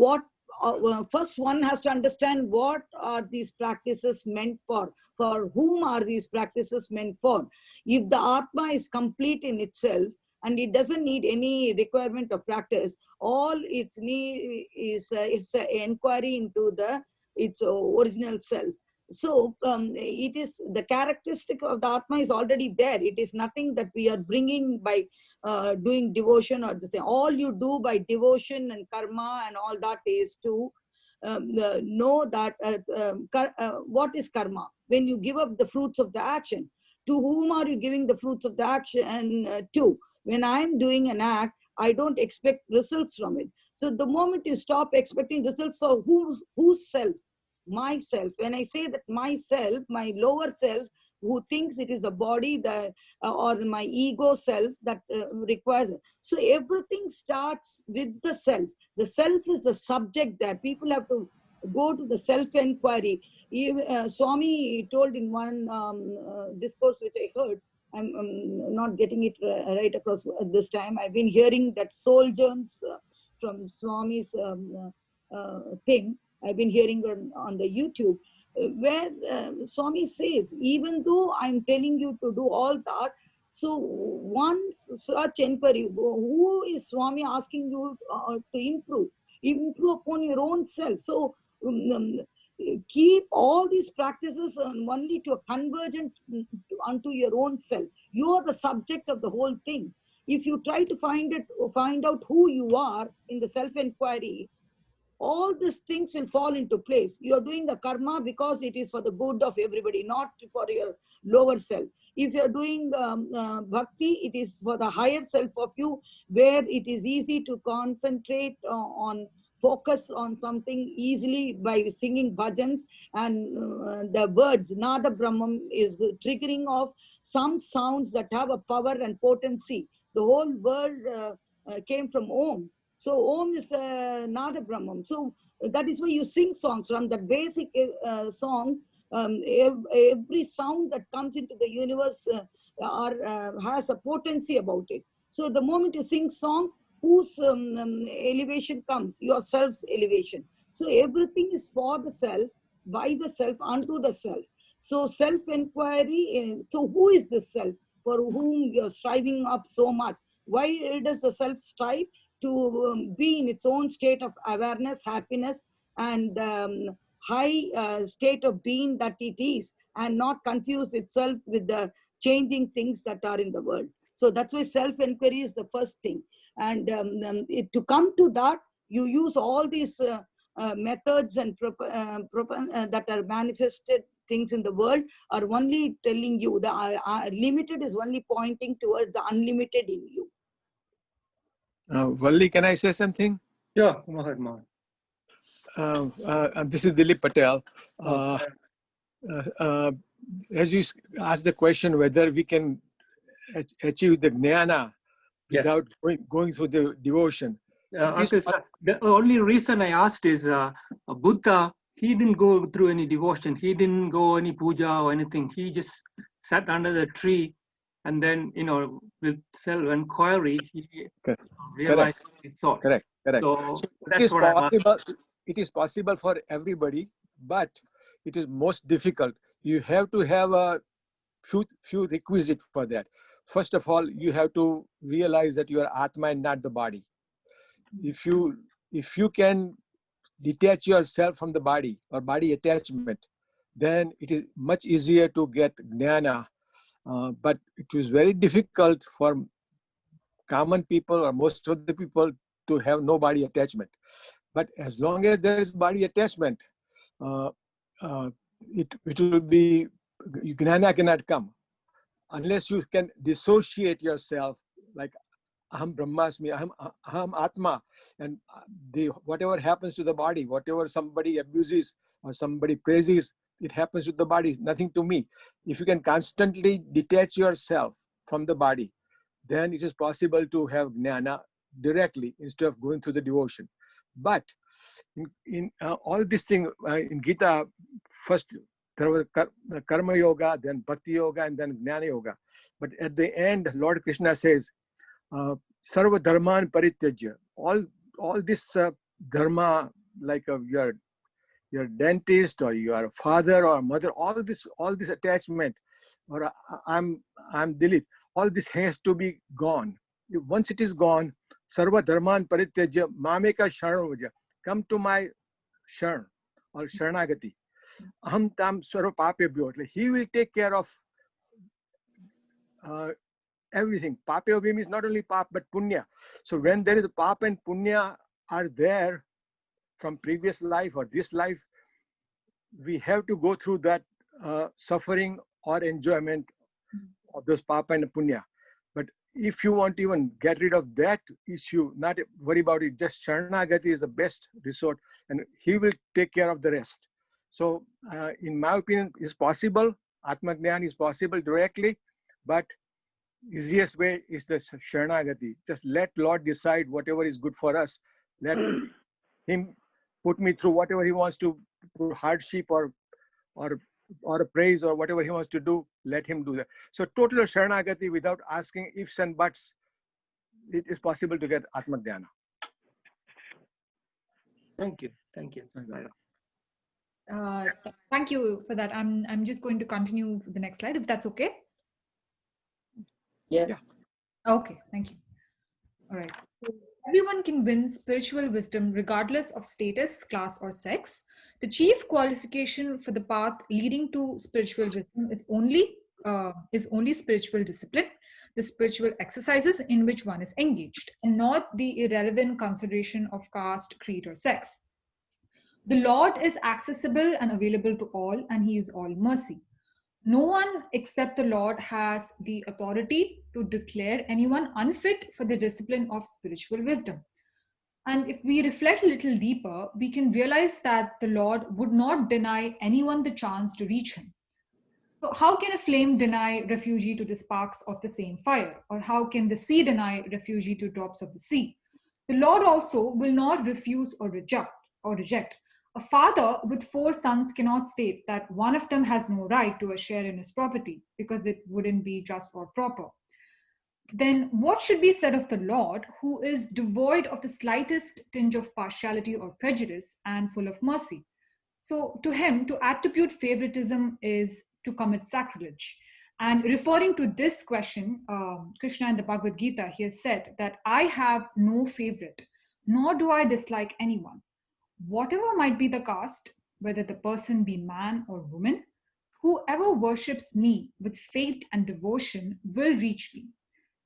what first one has to understand what are these practices meant for? For whom are these practices meant for? If the Atma is complete in itself, and it doesn't need any requirement of practice, all its need is an inquiry into its original self. So it is the characteristic of the Atma is already there. It is nothing that we are bringing by doing devotion or the thing. All you do by devotion and karma and all that is to know that what is karma. When you give up the fruits of the action, to whom are you giving the fruits of the action to? When I'm doing an act, I don't expect results from it. So the moment you stop expecting results for whose self? Myself. When I say that myself, my lower self, who thinks it is a body that or my ego self that requires it. So everything starts with the self. The self is the subject there. People have to go to the self-inquiry. Swami told in one discourse which I heard, I'm not getting it right across this time. I've been hearing that soul germs from Swami's thing. I've been hearing on the YouTube where Swami says, even though I'm telling you to do all that, so one such inquiry, who is Swami asking you to improve? Improve upon your own self. So keep all these practices only to a convergent unto your own self. You are the subject of the whole thing. If you try to find out who you are in the self-inquiry, all these things will fall into place. You're doing the karma because it is for the good of everybody, not for your lower self. If you're doing bhakti, it is for the higher self of you, where it is easy to concentrate on focus on something easily by singing bhajans, and the words nada brahmam is the triggering of some sounds that have a power and potency. The whole world came from Om. So Om is Nada Brahman. So that is why you sing songs from that basic song. Every sound that comes into the universe has a potency about it. So the moment you sing songs, whose elevation comes? Your self's elevation. So everything is for the self, by the self, unto the self. So self-inquiry, so who is this self for whom you're striving up so much? Why does the self strive? To be in its own state of awareness, happiness, and high state of being that it is, and not confuse itself with the changing things that are in the world. So that's why self-inquiry is the first thing. And to come to that, you use all these methods and that are manifested things in the world are only telling you the limited is only pointing towards the unlimited in you. Valli, can I say something? Yeah, Mohad. This is Dilip Patel. As you asked the question whether we can achieve the jnana without going through the devotion. Uncle, the only reason I asked is Buddha, he didn't go through any devotion. He didn't go any puja or anything. He just sat under the tree and then, with self-inquiry, he realized his thought. Correct. So that's what I'm asking. It is possible for everybody, but it is most difficult. You have to have a few requisites for that. First of all, you have to realize that you are Atma and not the body. If you can detach yourself from the body or body attachment, then it is much easier to get jnana. But it is very difficult for common people or most of the people to have no body attachment. But as long as there is body attachment, it will be, jnana cannot come unless you can dissociate yourself, like Aham Brahmasmi, Aham Atma, and whatever happens to the body, whatever somebody abuses or somebody praises, it happens to the body, nothing to me. If you can constantly detach yourself from the body, then it is possible to have jnana directly instead of going through the devotion. But in all this thing, in Gita, first there was karma yoga, then bhakti yoga, and then jnana yoga. But at the end, Lord Krishna says, sarva dharman parityajya. All this dharma, like your dentist or your father or mother, all this attachment, or I'm Dilip, all this has to be gone. Once it is gone, sarva dharman parityajya mameka sharanvaja. Come to my sharan or sharanagati. Aham tam sarva papebhyo. He will take care of everything. Papya means not only pap but punya. So when there is pap and punya are there from previous life or this life, we have to go through that suffering or enjoyment of those papa and punya. But if you want to even get rid of that issue, not worry about it, just Sharanagati is the best resort and he will take care of the rest. So in my opinion, it's possible. Atma Jnana is possible directly, but easiest way is the Sharanagati. Just let Lord decide whatever is good for us. Let him put me through whatever he wants to, hardship or a praise or whatever he wants to do, let him do that. So total Sharanagati without asking ifs and buts, it is possible to get Atma Jnana. Thank you. Thank you for that. I'm just going to continue the next slide, if that's okay. Yeah. Okay, thank you. All right. So everyone can win spiritual wisdom regardless of status, class, or sex. The chief qualification for the path leading to spiritual wisdom is only spiritual discipline, the spiritual exercises in which one is engaged, and not the irrelevant consideration of caste, creed, or sex. The Lord is accessible and available to all, and he is all mercy. No one except the Lord has the authority to declare anyone unfit for the discipline of spiritual wisdom. And if we reflect a little deeper, we can realize that the Lord would not deny anyone the chance to reach him. So how can a flame deny refugee to the sparks of the same fire? Or how can the sea deny refugee to drops of the sea? The Lord also will not refuse or reject. A father with 4 sons cannot state that one of them has no right to a share in his property, because it wouldn't be just or proper. Then what should be said of the Lord, who is devoid of the slightest tinge of partiality or prejudice and full of mercy? So to him, to attribute favoritism is to commit sacrilege. And referring to this question, Krishna in the Bhagavad Gita, he has said that I have no favorite, nor do I dislike anyone. Whatever might be the caste, whether the person be man or woman, Whoever worships me with faith and devotion will reach me.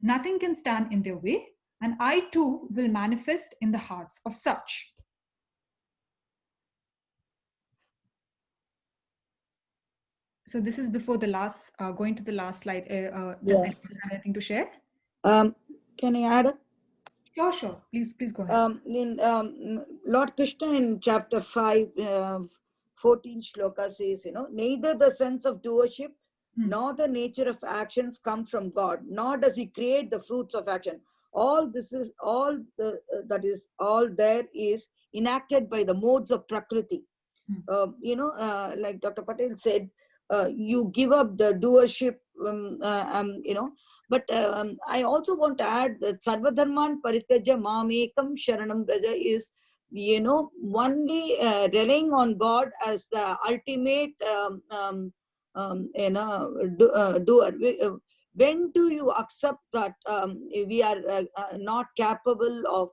Nothing can stand in their way, and I too will manifest in the hearts of such. So this is before the last, going to the last slide. Does anyone have anything to share? Can I add? Sure. Please go ahead. In Lord Krishna in chapter 5, 14 shloka says, neither the sense of doership nor the nature of actions come from God, nor does he create the fruits of action. All this is all that is all there is enacted by the modes of Prakriti. Like Dr. Patel said, you give up the doership, but I also want to add that Sarvadharman Parityaja Mamekam Sharanam Braja is, only relying on God as the ultimate doer. When do you accept that we are not capable of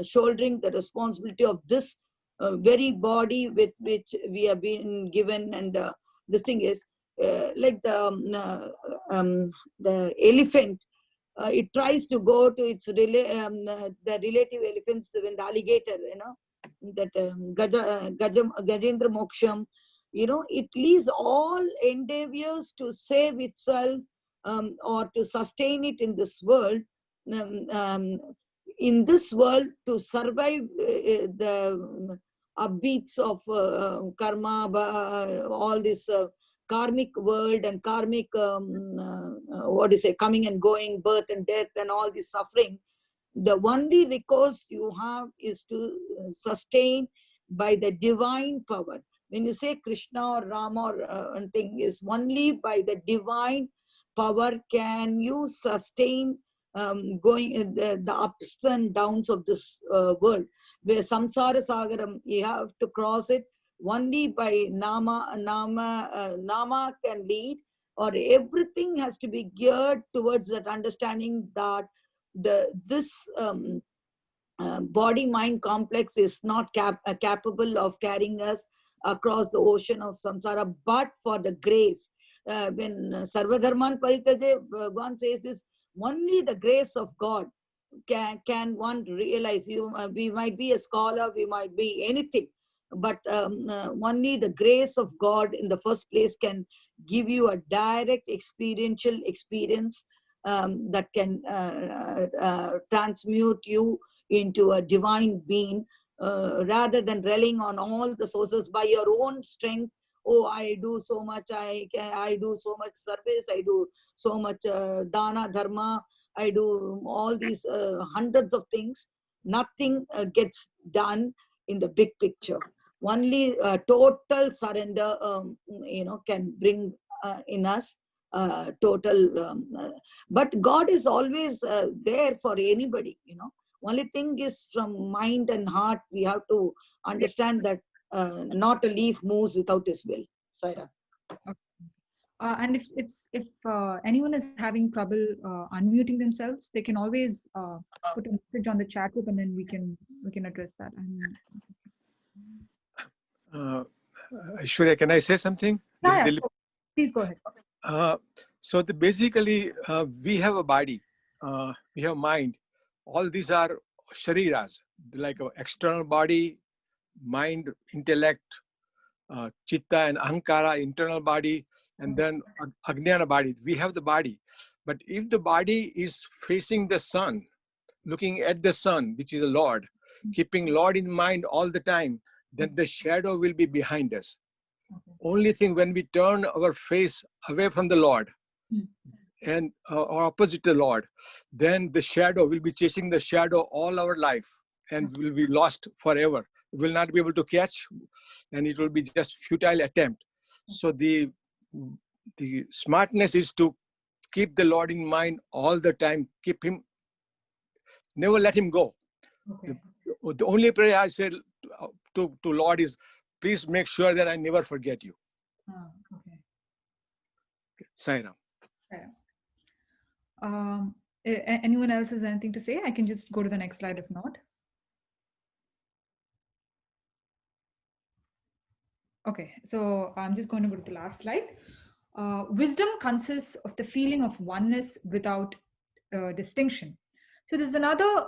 shouldering the responsibility of this very body with which we have been given? And this thing is like the elephant. It tries to go to its the relative elephants when the alligator, that Gajendra Moksham, it leaves all endeavors to save itself or to sustain it in this world. In this world, to survive the upbeats of karma, all this karmic world and karmic, coming and going, birth and death and all this suffering, the only recourse you have is to sustain by the divine power. When you say Krishna or Rama or anything, is only by the divine power can you sustain going the ups and downs of this world. Where samsara sagaram, you have to cross it only by nama can lead, or everything has to be geared towards that understanding that this body-mind complex is not capable of carrying us across the ocean of samsara, but for the grace. When Sarvadharman Parityaja, Bhagavan says this, only the grace of God can one realize. We might be a scholar, we might be anything, but only the grace of God in the first place can give you a direct experiential experience that can transmute you into a divine being, rather than relying on all the sources by your own strength. Oh, I do so much, I do so much service, I do so much dana, dharma, I do all these hundreds of things. Nothing gets done in the big picture. Only total surrender, can bring in us total. But God is always there for anybody, Only thing is, from mind and heart, we have to understand that not a leaf moves without his will. Saira. And if anyone is having trouble unmuting themselves, they can always put a message on the chat group, and then we can address that. Aishwarya, can I say something? Yeah, please go ahead. So basically, we have a body, we have mind. All these are shariras, like an external body, mind, intellect, chitta and ahankara, internal body, and then ajnana body. We have the body. But if the body is facing the sun, looking at the sun, which is the Lord, keeping Lord in mind all the time, then the shadow will be behind us. Only thing, when we turn our face away from the Lord and or opposite the Lord, then the shadow will be chasing the shadow all our life and will be lost forever. We will not be able to catch, and it will be just futile attempt. So the smartness is to keep the Lord in mind all the time, keep him, never let him go. Okay. The only prayer I said to Lord is, please make sure that I never forget you. Okay. Saira. Anyone else has anything to say? I can just go to the next slide if not. Okay, so I'm just going to go to the last slide. Wisdom consists of the feeling of oneness without distinction. So there's another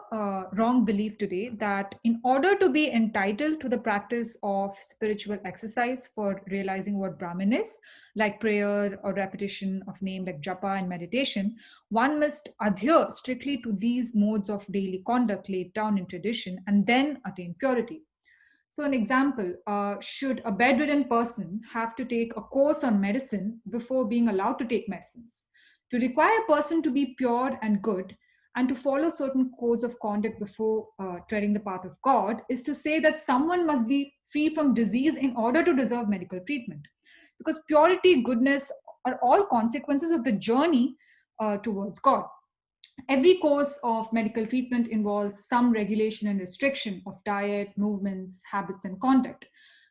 wrong belief today that in order to be entitled to the practice of spiritual exercise for realizing what Brahman is, like prayer or repetition of name like japa and meditation, one must adhere strictly to these modes of daily conduct laid down in tradition and then attain purity. So, an example, should a bedridden person have to take a course on medicine before being allowed to take medicines? To require a person to be pure and good and to follow certain codes of conduct before treading the path of God is to say that someone must be free from disease in order to deserve medical treatment. Because purity, goodness are all consequences of the journey towards God. Every course of medical treatment involves some regulation and restriction of diet, movements, habits, and conduct.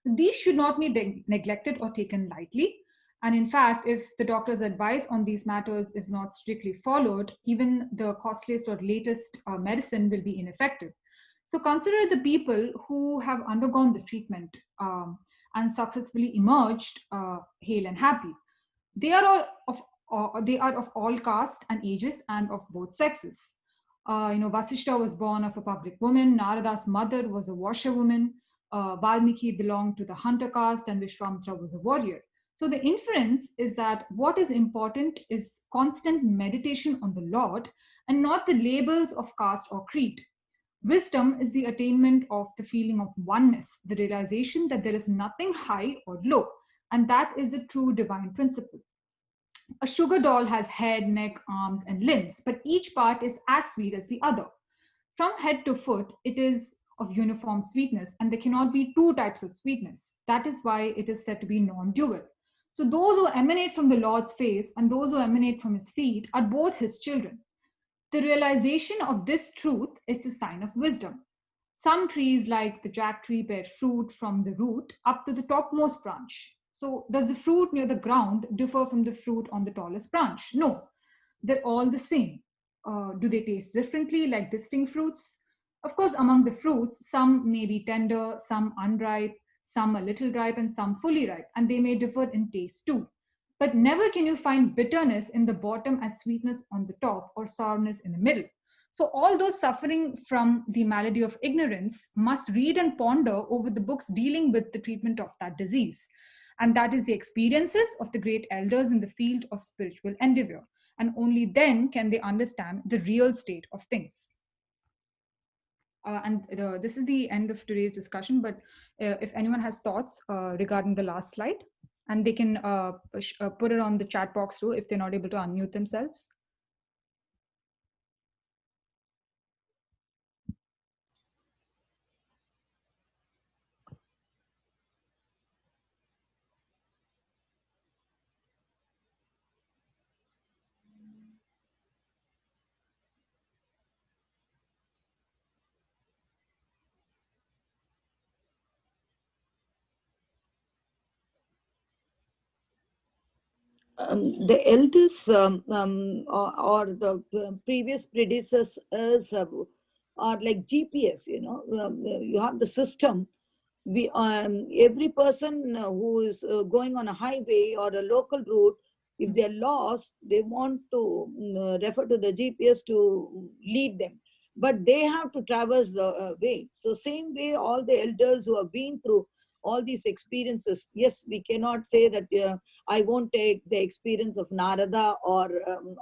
These should not be neglected or taken lightly. And in fact, if the doctor's advice on these matters is not strictly followed, even the costliest or latest medicine will be ineffective. So consider the people who have undergone the treatment and successfully emerged hale and happy. They are they are of all caste and ages and of both sexes. Vasishta was born of a public woman. Narada's mother was a washerwoman. Valmiki belonged to the hunter caste, and Vishwamitra was a warrior. So the inference is that what is important is constant meditation on the Lord and not the labels of caste or creed. Wisdom is the attainment of the feeling of oneness, the realization that there is nothing high or low, and that is a true divine principle. A sugar doll has head, neck, arms, and limbs, but each part is as sweet as the other. From head to foot, it is of uniform sweetness, and there cannot be two types of sweetness. That is why it is said to be non dual. So, those who emanate from the Lord's face and those who emanate from his feet are both his children. The realization of this truth is the sign of wisdom. Some trees, like the jack tree, bear fruit from the root up to the topmost branch. So, does the fruit near the ground differ from the fruit on the tallest branch? No, they're all the same. Do they taste differently, like distinct fruits? Of course, among the fruits, some may be tender, some unripe, some a little ripe, and some fully ripe, and they may differ in taste too. But never can you find bitterness in the bottom and sweetness on the top, or sourness in the middle. So, all those suffering from the malady of ignorance must read and ponder over the books dealing with the treatment of that disease. And that is the experiences of the great elders in the field of spiritual endeavor. And only then can they understand the real state of things. This is the end of today's discussion. But if anyone has thoughts regarding the last slide, and they can put it on the chat box too if they're not able to unmute themselves. The elders or the previous predecessors are like GPS, you have the system. Every person who is going on a highway or a local route, if they're lost, they want to refer to the GPS to lead them. But they have to traverse the way. So same way, all the elders who have been through all these experiences, yes, we cannot say that I won't take the experience of Narada, or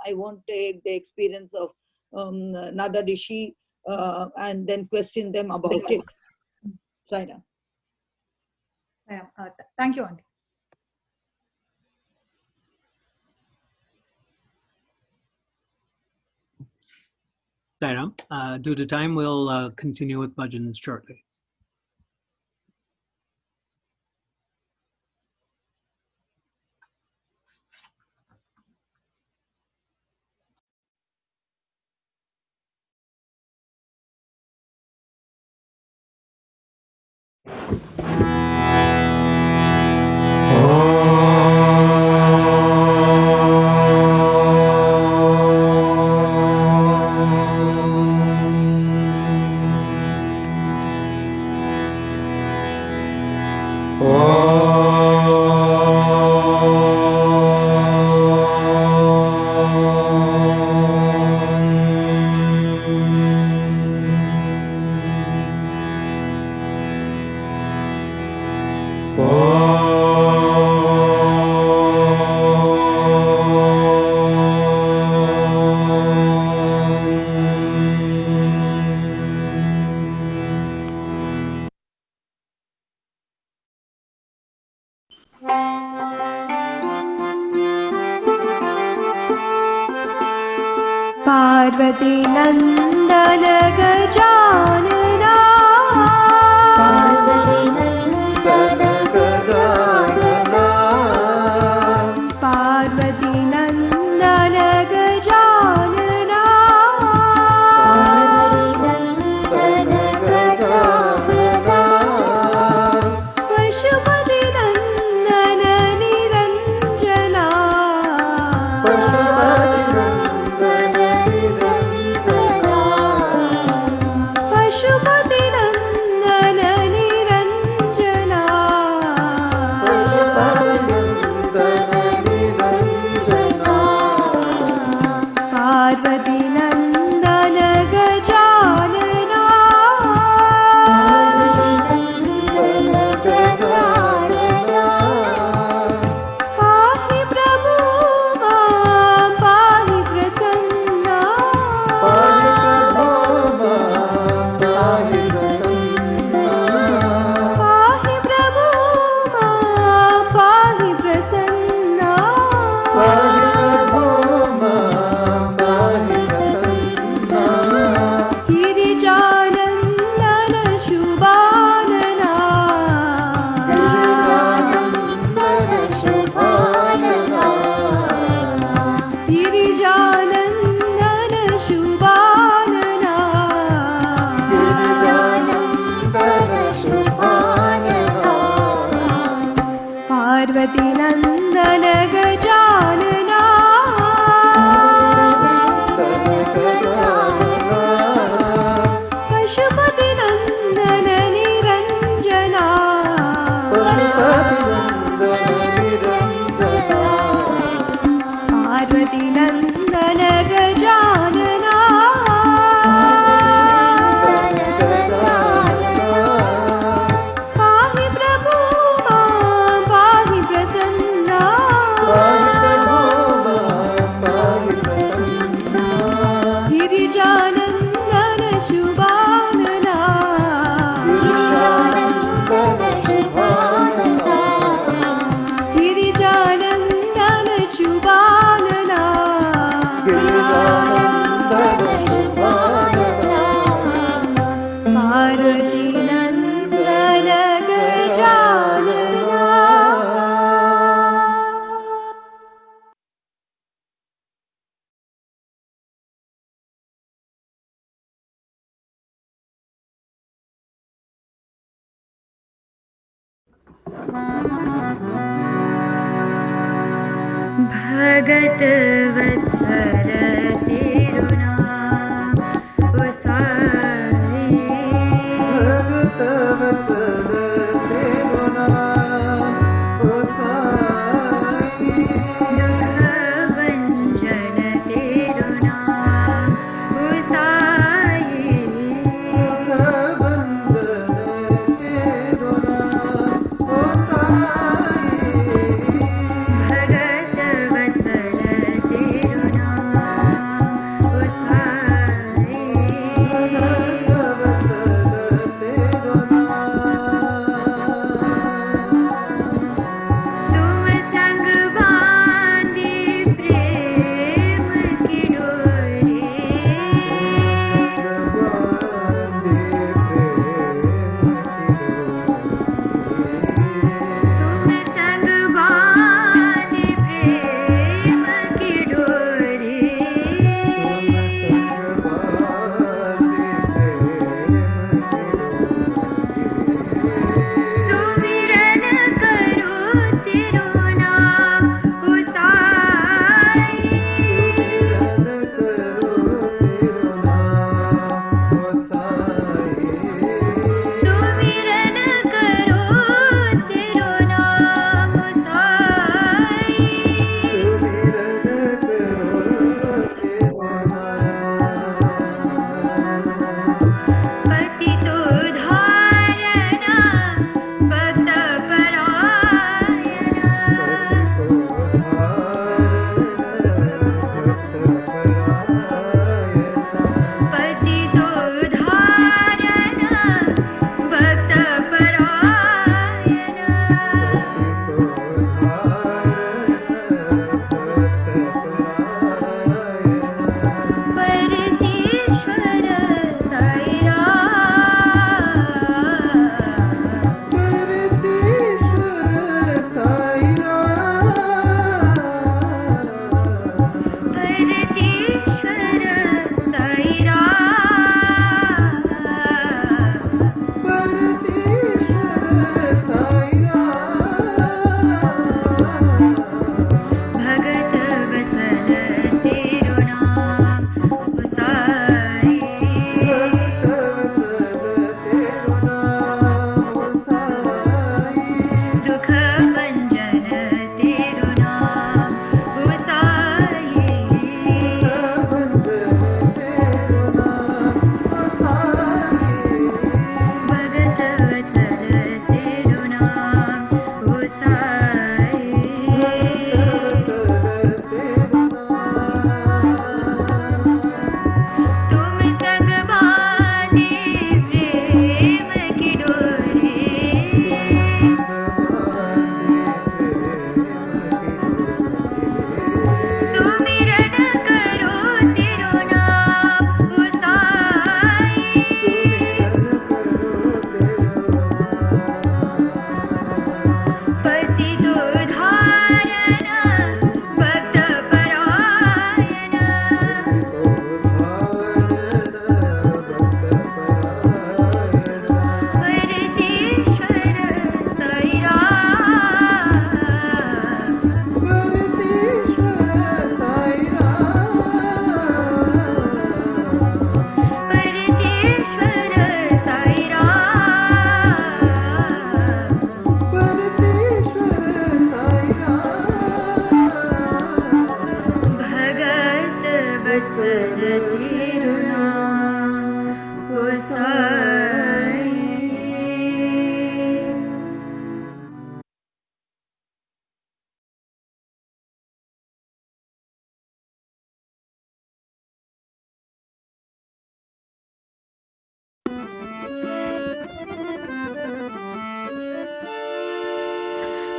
I won't take the experience of Nada Rishi and then question them about it. Saira. Thank you, Auntie. Saira, due to time, we'll continue with bhajans shortly. Oh Parvati नन्दन गजानना पार्वती नन्दन गजानना पार्वती नन्दन गजानना पार्वती नन्दन गजानना पशुपति नन्दन निरञ्जना पशुपति नन्दन निरञ्जना पार्वती नन्दन गजानना पाहि प्रभु मां पाहि प्रसन्ना पाहि प्रभु मां पाहि प्रसन्ना गिरिजानन्दन शुभानना गिरिजानन्दन शुभानना पार्वती नन्दन गजानना पशुपति नन्दन निरञ्जना पार्वती नन्दन गजानना पाहि प्रभु मां पाहि प्रसन्ना गिरिजानन्दन शुभानना गिरिजानन्दन शुभानना पार्वती नन्दन गजानना भगत वत्सल तिरुना वसाई दुःखभञ्जन तिरुना वसाई भगत वत्सल तिरुना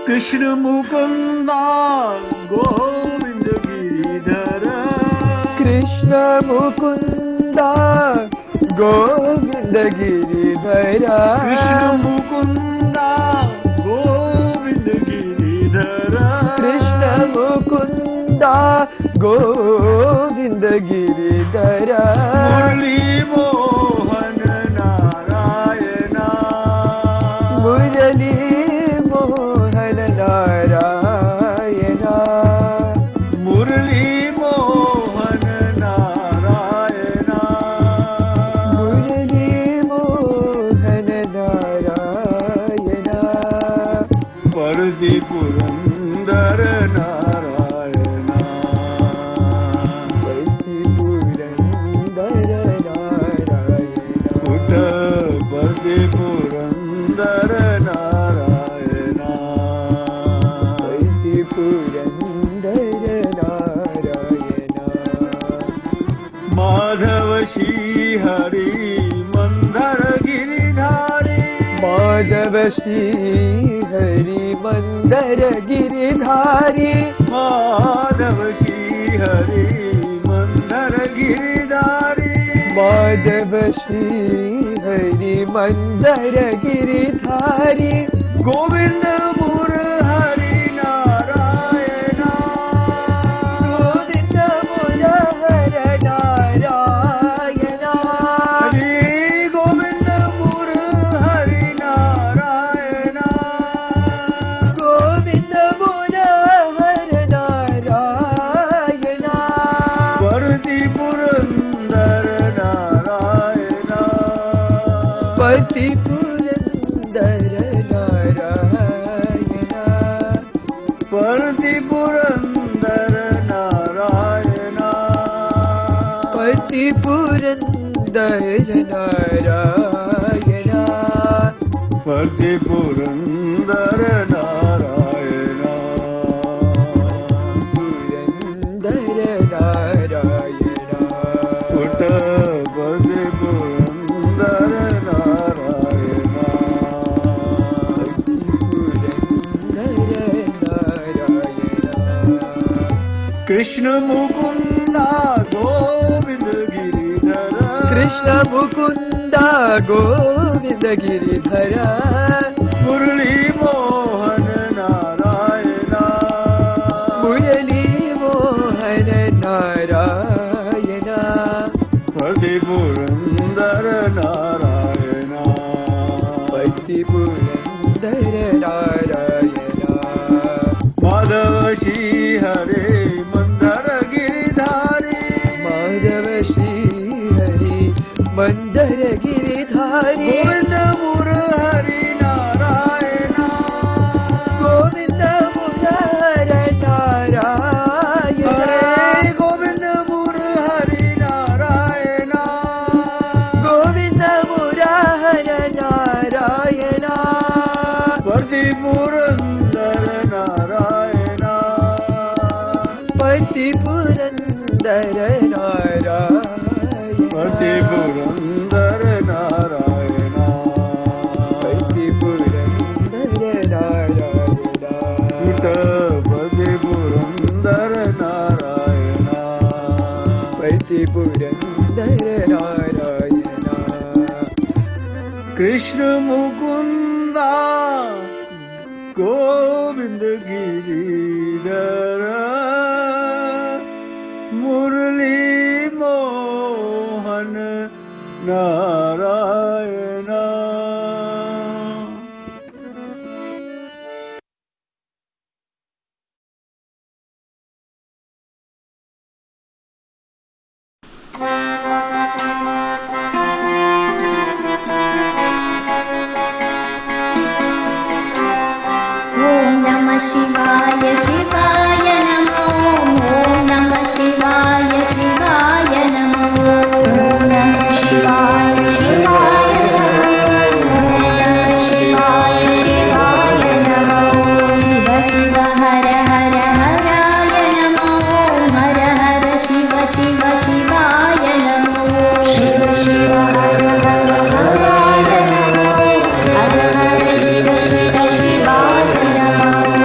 कृष्ण मुकुंदा गोविंद गिरिधर कृष्ण मुकुंदा गोविंद गिरिधर कृष्ण मुकुंदा गोविंद गिरिधर कृष्ण मुकुंदा गोविंद गिरिधर मुरली मोहन नारायणा मुरली मोहन नारायणा मुरली मोहन नारायणा मुरली मोहन नारायणा परदि पुरंदर नारायणा परदि पुरंदर नारायणा उठ परदि पुरंदर नारायणा परदि पुरंदर नारायणा माधव श्री हरि मंदर गिरिधारी माधव श्री हरि मंदर गिरिधारी माधव श्री हरि मंदर गिरिधारी माधव श्री हरि मंदर गिरिधारी गोविंद मुरहरि नारायणा गोविंद मुरहर नारायणा हरि गोविंद मुरहरि नारायणा गोविंद मुरहर नारायणा परदि पुरंदर नारायणा पति पुरंदर नारायणा परदि पुरंदर नारायणा पति पुरंदर नारायणा परदि पुरंदर नारायणा पुरंदर नारायणा उठ परदि पुरंदर नारायणा पुरंदर नारायणा कृष्ण मुकुंदा गोविंद गिरिधर कृष्ण मुकुंदा गोविंद गिरिधर मुरली मोहन नारायणा मुरली मोहन नारायणा परदि पुरंदर नारायणा पति पुरंदर नारायणा माधव श्री हरे मंदर गिरिधारी माधव श्री हरि मंदर गिरिधारी गोविंद मुरहरि नारायणा गोविंद मुरहर नारायणा हरे गोविंद मुरहरि नारायणा गोविंद मुरहर नारायणा परदि पुरंदर नारायणा पति पुरंदर नारायणा परदि पुरंदर नारायणा पति पुरंदर नारायणा उठ परदि पुरंदर नारायणा पति पुरंदर नारायणा कृष्ण मुकुंदा गोविंद गिरिधर मुरली मोहन नारायणा ॐ नमः शिवाय शिवाय नमो ॐ नमः शिवाय शिवाय नमो ॐ नमः शिवाय शिवाय नमो ॐ नमः शिवाय शिवाय नमो शिव शिव हर हर हराय नमो हर हर शिव शिव शिवाय नमो शिव शिव हर हर हराय नमो हर हर शिव शिव शिवाय नमो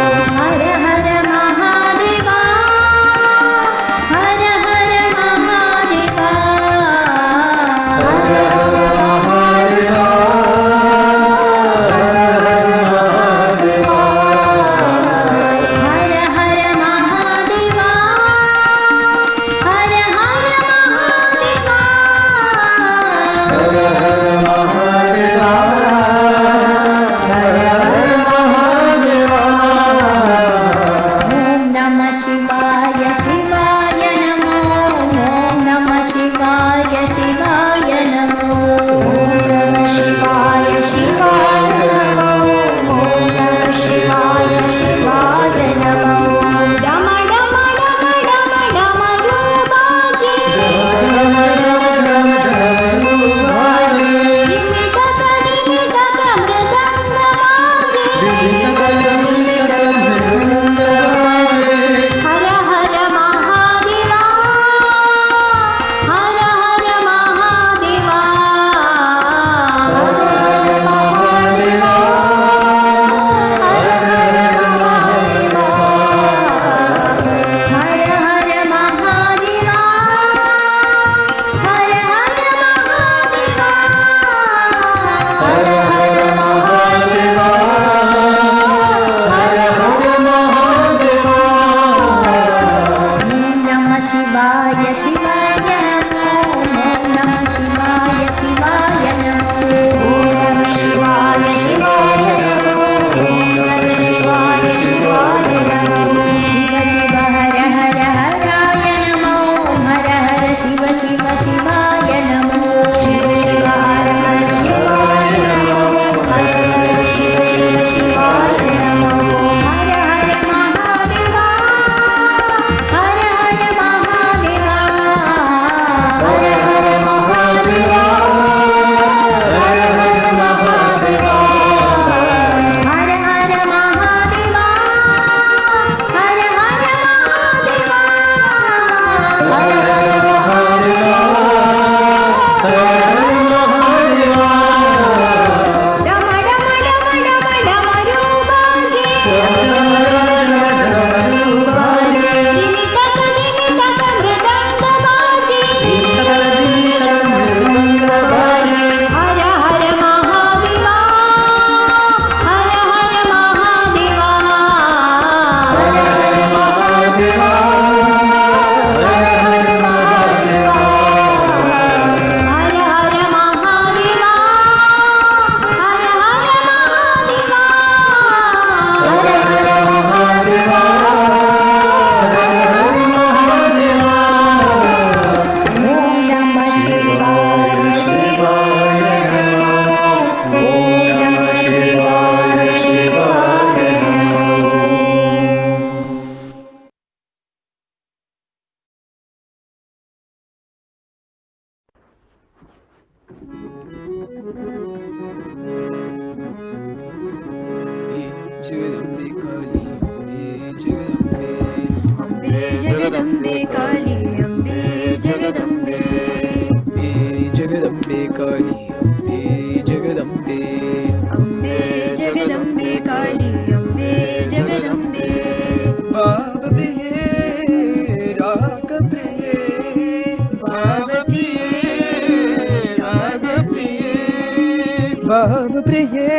भाव प्रिये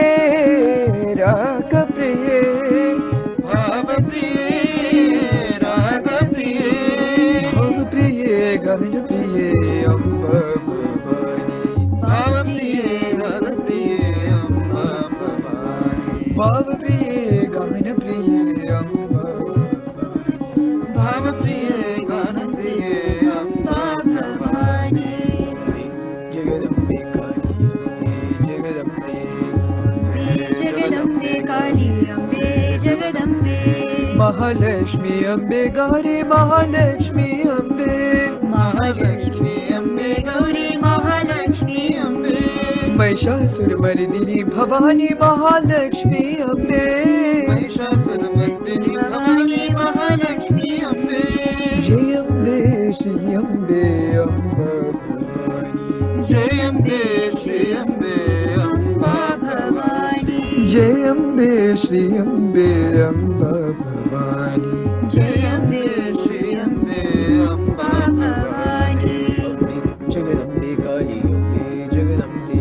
राग प्रिये भाव प्रिये राग प्रिये भाव प्रिये गान प्रिये अम्ब भवानी भाव प्रिये राग प्रिये अम्बा भवानी भाव प्रिये गान प्रिये अम्ब भाव प्रिये गान प्रिये अम्बा भवानी जगदम्बे काली जगदम्बे जगदम्बे काली अम्बे जगदम्बे महालक्ष्मी अम्बे गौरी महालक्ष्मी अम्बे महालक्ष्मी अम्बे गौरी महालक्ष्मी अम्बे महिषासुरमर्दिनी भवानी महालक्ष्मी अम्बे महिषासुरमर्दिनी भवानी महालक्ष्मी अम्बे जय अम्बे श्री अम्बे अम्ब भवानी जय अम्बे श्री अम्बे अम्बा भवानी जय अम्बे श्री अम्बे अम्ब भवानी जय अम्बे श्री अम्बे अम्बा भवानी जगदम्बे काली अम्बे जगदम्बे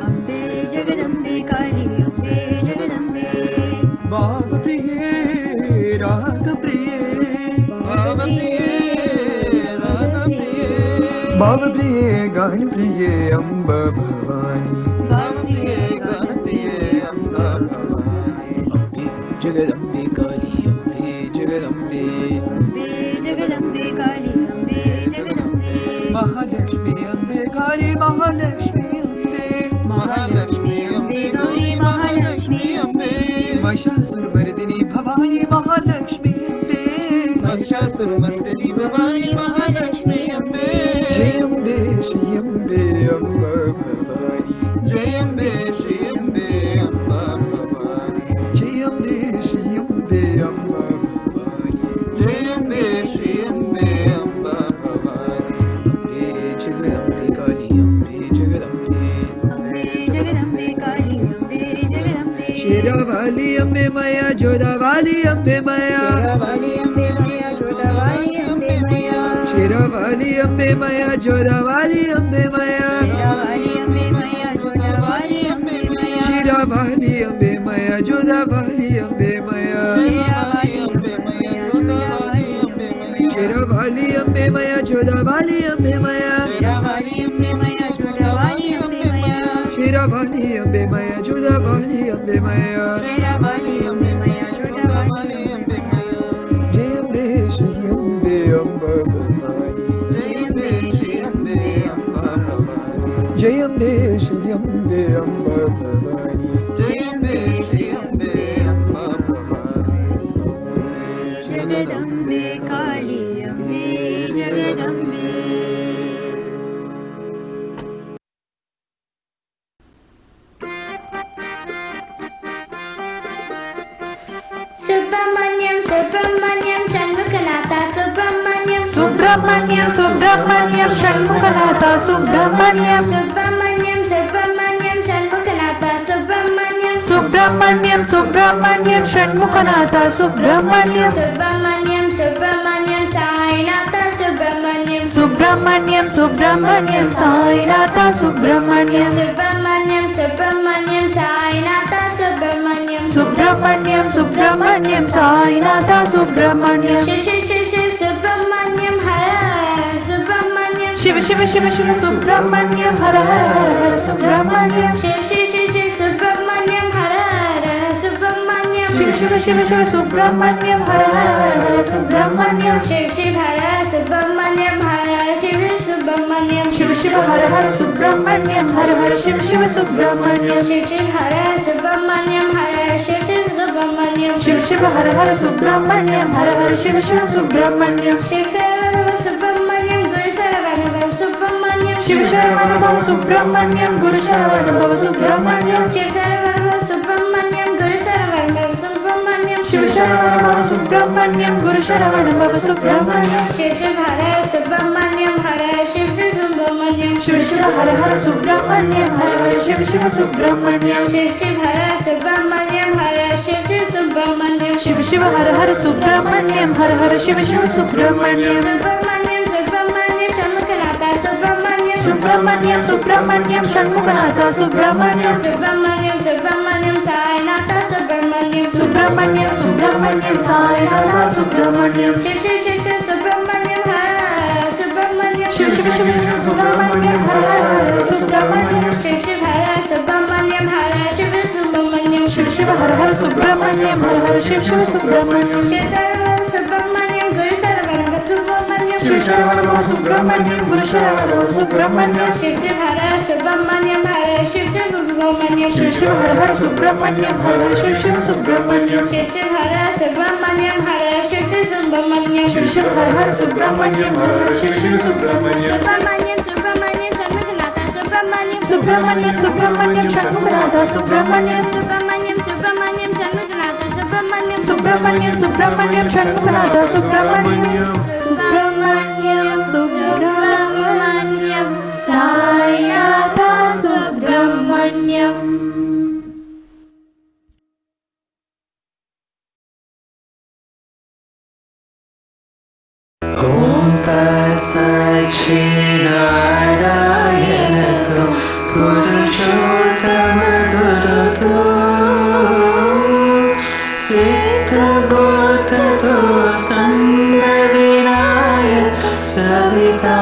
अम्बे जगदम्बे काली अम्बे जगदम्बे भाव प्रिये राग प्रिये भाव प्रिये राग प्रिये भाव प्रिये गान प्रिये अम्ब भवानी भाव प्रिये गान प्रिये अम्बा भवानी अम्बे जगदम्बे काली अम्बे जगदम्बे अम्बे जगदम्बे काली अम्बे जगदम्बे महालक्ष्मी अम्बे गौरी महालक्ष्मी अम्बे महालक्ष्मी अम्बे गौरी महालक्ष्मी अम्बे महिषासुरमर्दिनी भवानी महालक्ष्मी अम्बे महिषासुरमर्दिनी भवानी महालक्ष्मी अम्बे जय अम्बे श्री अम्बे अम्ब भवानी जय अम्बे श्री अम्बे अम्बा भवानी जय अम्बे श्री अम्बे अम्ब भवानी जय अम्बे श्री अम्बे अम्बा भवानी अम्बे जगदम्बे काली अम्बे जगदम्बे अम्बे जगदम्बे काली अम्बे जगदम्बे शेरावाली अम्बे मैया जोधावाली अम्बे मैया वाली अम्बे मैया जोधावाली अम्बे मैया शेरावाली अम्बे मैया जोधावाली अम्बे मैया शेरावाली अम्बे मैया जोधावाली अम्बे मैया शेरावाली अम्बे मैया जोधावाली अम्बे मैया शेरावाली अम्बे मैया जोधावाली अम्बे मैया शेरावाली अम्बे मैया जोधावाली अम्बे मैया वाली अम्बे मैया जोधावाली अम्बे मैया शेरावाली अम्बे मैया जोधावाली अम्बे मैया वाली अम्बे मैया जोधावाली अम्बे मैया जय अम्बे श्री अम्बे अम्ब भवानी जय अम्बे श्री अम्बे अम्बा भवानी जय अम्बे श्री अम्बे अम्ब भवानी जय अम्बे श्री अम्बे अम्बा भवानी जगदम्बे काली Ambe Jagdambe Subramanyam Subramanyam Shanmukanatha Subramanyam Subramanyam Subramanyam Shanmukanatha Subramanyam Subramanyam Subramanyam Shanmukanatha Subramanyam Subramanyam Subramanyam Shanmukanatha Subramanyam Subramanyam Subramanyam Sainatha Subramanyam Subramanyam Subramanyam Sainatha Subramanyam Subramanyam Subramanyam Sainatha Subramanyam Subramanyam Subramanyam Sainatha Subramanyam Shiv Shiv Shiv Shiv Subramanyam Hara Subramanyam Shiva Shiva Shiva Shiva Subramanyam Hara Hara Subramanyam Shiv Shiv Shiv Shiv Subramanyam Hara Subramanyam Shiva Shiva Shiva Shiva Subramanyam Hara Hara Subramanyam Shiv Shiv Hara Subramanyam Hara Shiv Subramanyam Shiva Shiva Hara Hara Subramanyam Hara Hara Shiva Shiva Subramanyam Shiv Shiv Hara Subramanyam Hara Shiv Subramanyam Shiva Shiva Hara Hara Subramanyam Hara Hara Shiva Shiva Subramanyam Shiv Saravana Subramanyam Guru Saravana Subramanyam Shiva Saravana Bhava Subramanyam Guru Saravana Bhava Subramanyam Shiv Saravana Subramanyam Guru Saravana Subramanyam Shiva Saravana Bhava Subramanyam Guru Saravana Bhava Subramanyam Shiv Shiv Hara Subramanyam Hara Shiv Subramanyam Shiva Shiva Hara Hara Subramanyam Hara Hara Shiva Shiva Subramanyam Shiv Shiv Hara Subramanyam Hara Shiv Subramanyam Shiva Shiva Hara Hara Subramanyam Hara Hara Shiva Shiva Subramanyam Subramanyam Subramanyam Shanmukanatha Subramanyam Subramanyam, Subramanyam, Shanmuganatha, Subramanyam, Subramanyam, Subramanyam, Sainatha, Subramanyam, Subramanyam, Subramanyam, Sainatha, Subramanyam, Shiv, Shiv, Shiv, Shiv, Subramanyam, Hara, Subramanyam, Shiv, Shiv, Shiv, Shiv, Subramanyam, Hara, Subramanyam, Shiv, Shiv, Hara, Subramanyam, Hara, Shiv, Subramanyam, Shiv, Shiv, Har Har, Subramanyam, Har Har, Shiv, Shiv, Subramanyam, Shiv, Sarvam, Subramanyam, Guru Sarvanama, Subramanyam, Shiv, Sarvanama, Subramanyam, Guru Sarvanama, Subramanyam, Shiv, Shiv, Hara, Subramanyam, Hara, Shiv, Subramanyam, Shiv, Shiv, Har Har, Subramanyam, Har Har, Shiv, Shiv, Subramanyam, Shiv, Shiv, Hara, Subramanyam, Hara, Shiv, Subramanyam, Shiv, Shiv, Har Har, Subramanyam, Har Har, Shiv, Shiv, Subramanyam, Subramanyam, Subramanyam, Shanmuganatha, Subramanyam, Subramanyam, Subramanyam, Shanmuganatha, Subramanyam, Subramanyam, Subramanyam, Shanmuganatha, Subramanyam, Subramanyam, Subramanyam, Shanmuganatha, Subramanyam, Subramanyam, Subramanyam, Sainatha, Subramanyam. Om Tat Sat Shri Narayana To Purushottama Guru To Siddha Bhuta To Sanda Vinayaka Savita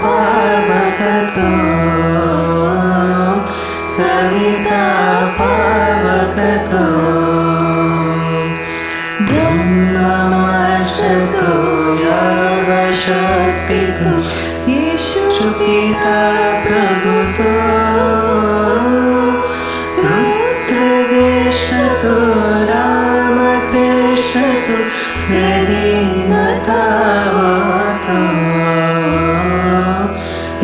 Pavaka To Savita Pavaka To Brahmamashtatu Yavashaktitu Yeshu Pita Prabhuto Rudraveshatu Ramakrishatu Rahimatavoto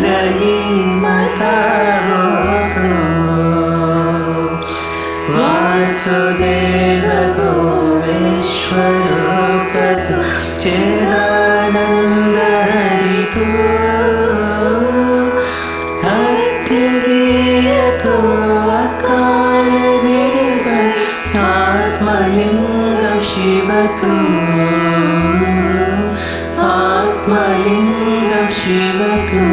Rahimatavoto Vasudeva Goveshwarupatu Chidananda Haritu Akhiliyatu Akaladeva Atmalingam Shivatu Atmalingam Shivatu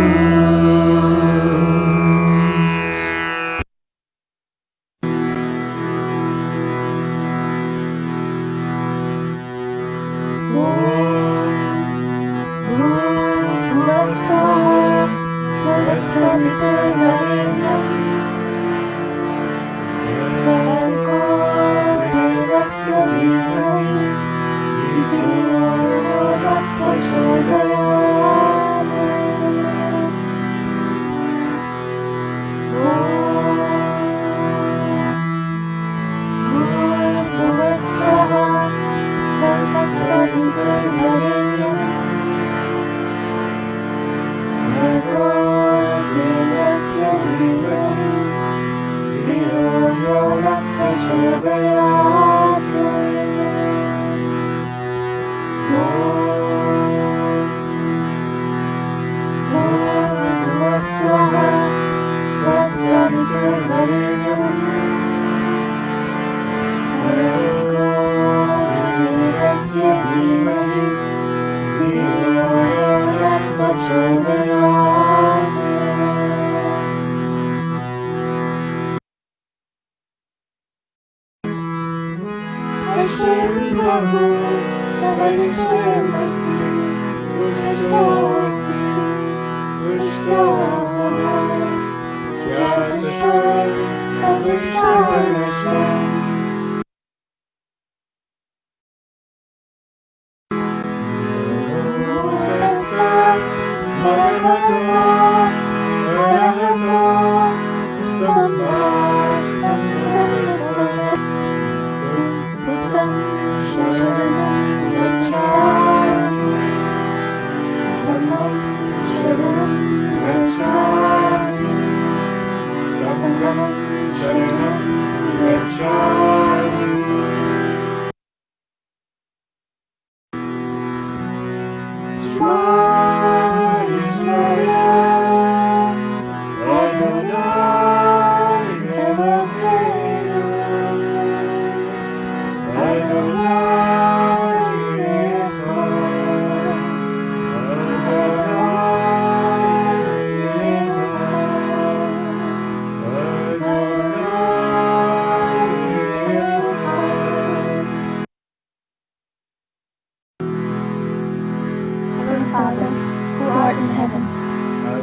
Father, who art in heaven,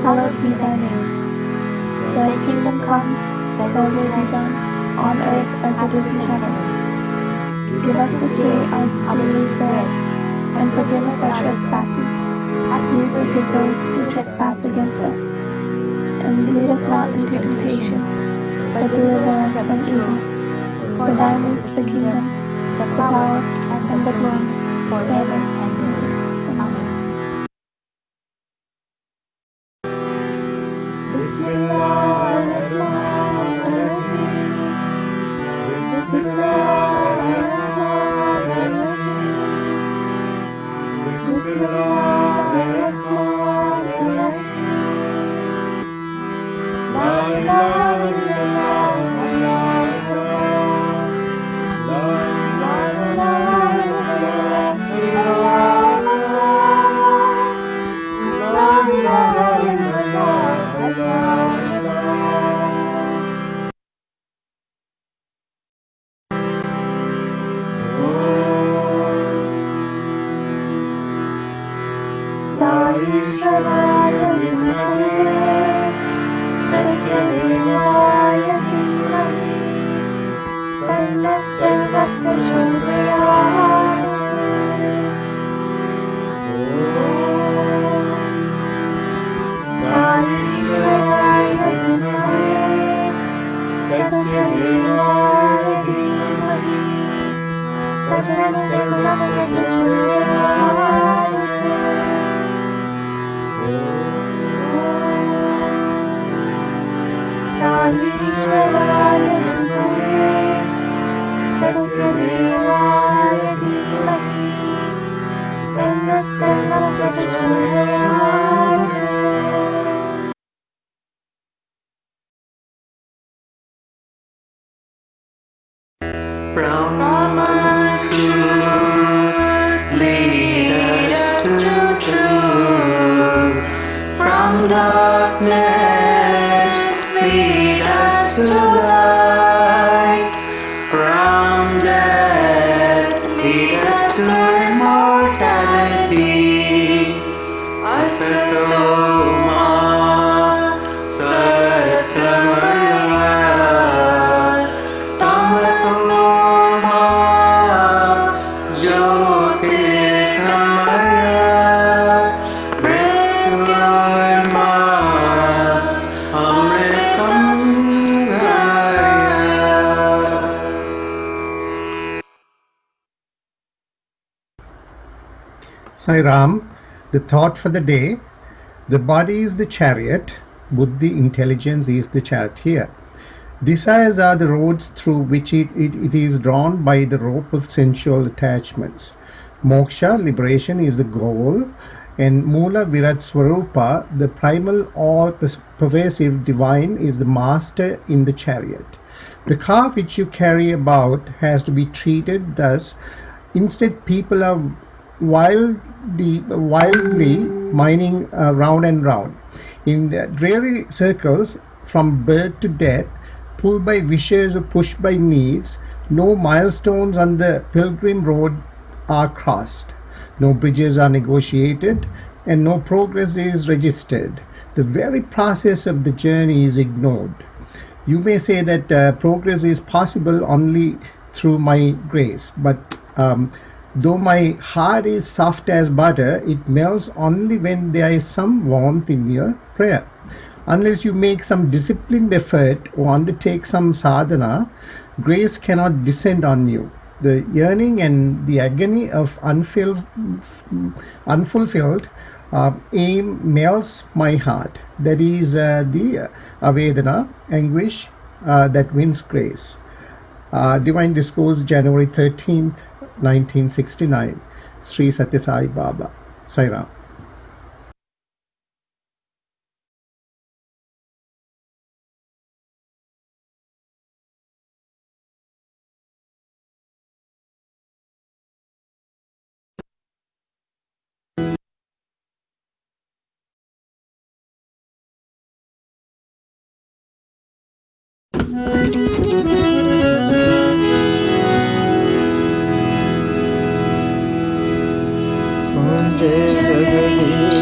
hallowed be thy name. Thy kingdom come, thy will be done, on earth as it is in heaven. Give us this day our daily bread, and forgive us our trespasses, as we forgive those who trespass against us. And lead us not into temptation, but deliver us from evil. For thine is the kingdom, the power, and the glory, forever and ever. Amen. Bismillahirrahmanirrahim. Bismillahirrahmanirrahim. Bismillahirrahmanirrahim. La ilaha illallah, Allah, Allah. La ilaha illallah, Allah, Allah. La ilaha illallah, Allah, Saishwaraya Vimahe, Satyadevaya Dhimahi, Tanna Sarva Prachodayat. Saishwaraya Vimahe, Satyadevaya Dhimahi, Tanna Sarva Prachodayat. Saishwaraya Vimahe, Satyadevaya Dhimahi, Tanna Sarva Prachodayat. From truth, lead us to truth. From darkness, lead us to light. From death, lead us to immortality. Asatoma, Satgamaya, Tamasoma, Jyotirgamaya, Mrityunjaya, Amritam Gaya. Sai Ram, the thought for the day: the body is the chariot, Buddhi, intelligence, is the charioteer. Desires are the roads through which it is drawn by the rope of sensual attachments. Moksha, liberation, is the goal, and Mula Virat Swarupa, the primal all-pervasive divine, is the master in the chariot. The car which you carry about has to be treated thus. Instead, people are wildly mining round and round in the dreary circles from birth to death, pulled by wishes or pushed by needs. No milestones on the pilgrim road are crossed, no bridges are negotiated, and no progress is registered. The very process of the journey is ignored. You may say that progress is possible only through my grace, but though my heart is soft as butter, it melts only when there is some warmth in your prayer. Unless you make some disciplined effort or undertake some sadhana, grace cannot descend on you. The yearning and the agony of unfulfilled aim melts my heart. That is the avedana, anguish, that wins grace. Divine Discourse, January 13th, 1969. Sri Sathya Sai Baba. Sai Ram. Kunje Jagadish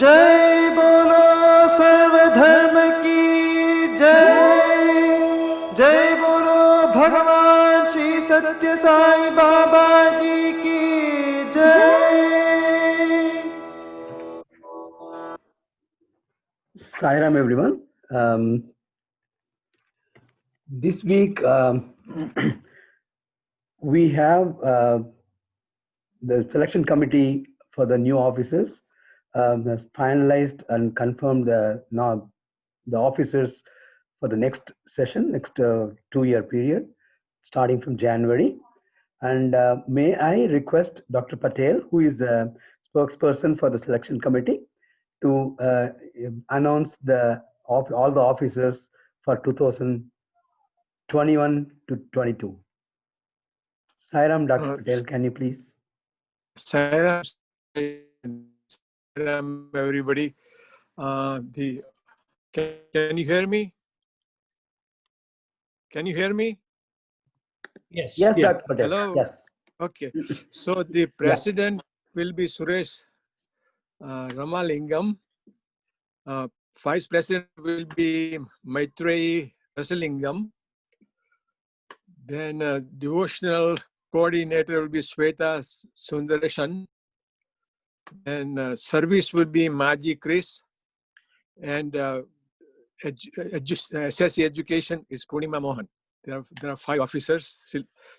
जय बोलो सर्वधर्म की जय। जय बोलो भगवान श्री सत्य साई बाबा जी की जय। Sairam everyone. This week we have the selection committee for the new officers has finalized and confirmed the officers for the next session, next 2-year period, starting from January. And may I request Dr. Patel, who is the spokesperson for the selection committee, to announce all the officers for 2021 to 22. Sairam, Dr. Patel, can you please? Sairam, everybody. Can you hear me? Can you hear me? Yes, Dr. Patel. Hello. Yes. Okay. So the president will be Suresh Ramalingam. Vice president will be Maitreyi Rasalingam. Then devotional coordinator will be Shweta Sundareshan. Then service will be Maji Chris. And SSC education is Purnima Mohan. There are 5 officers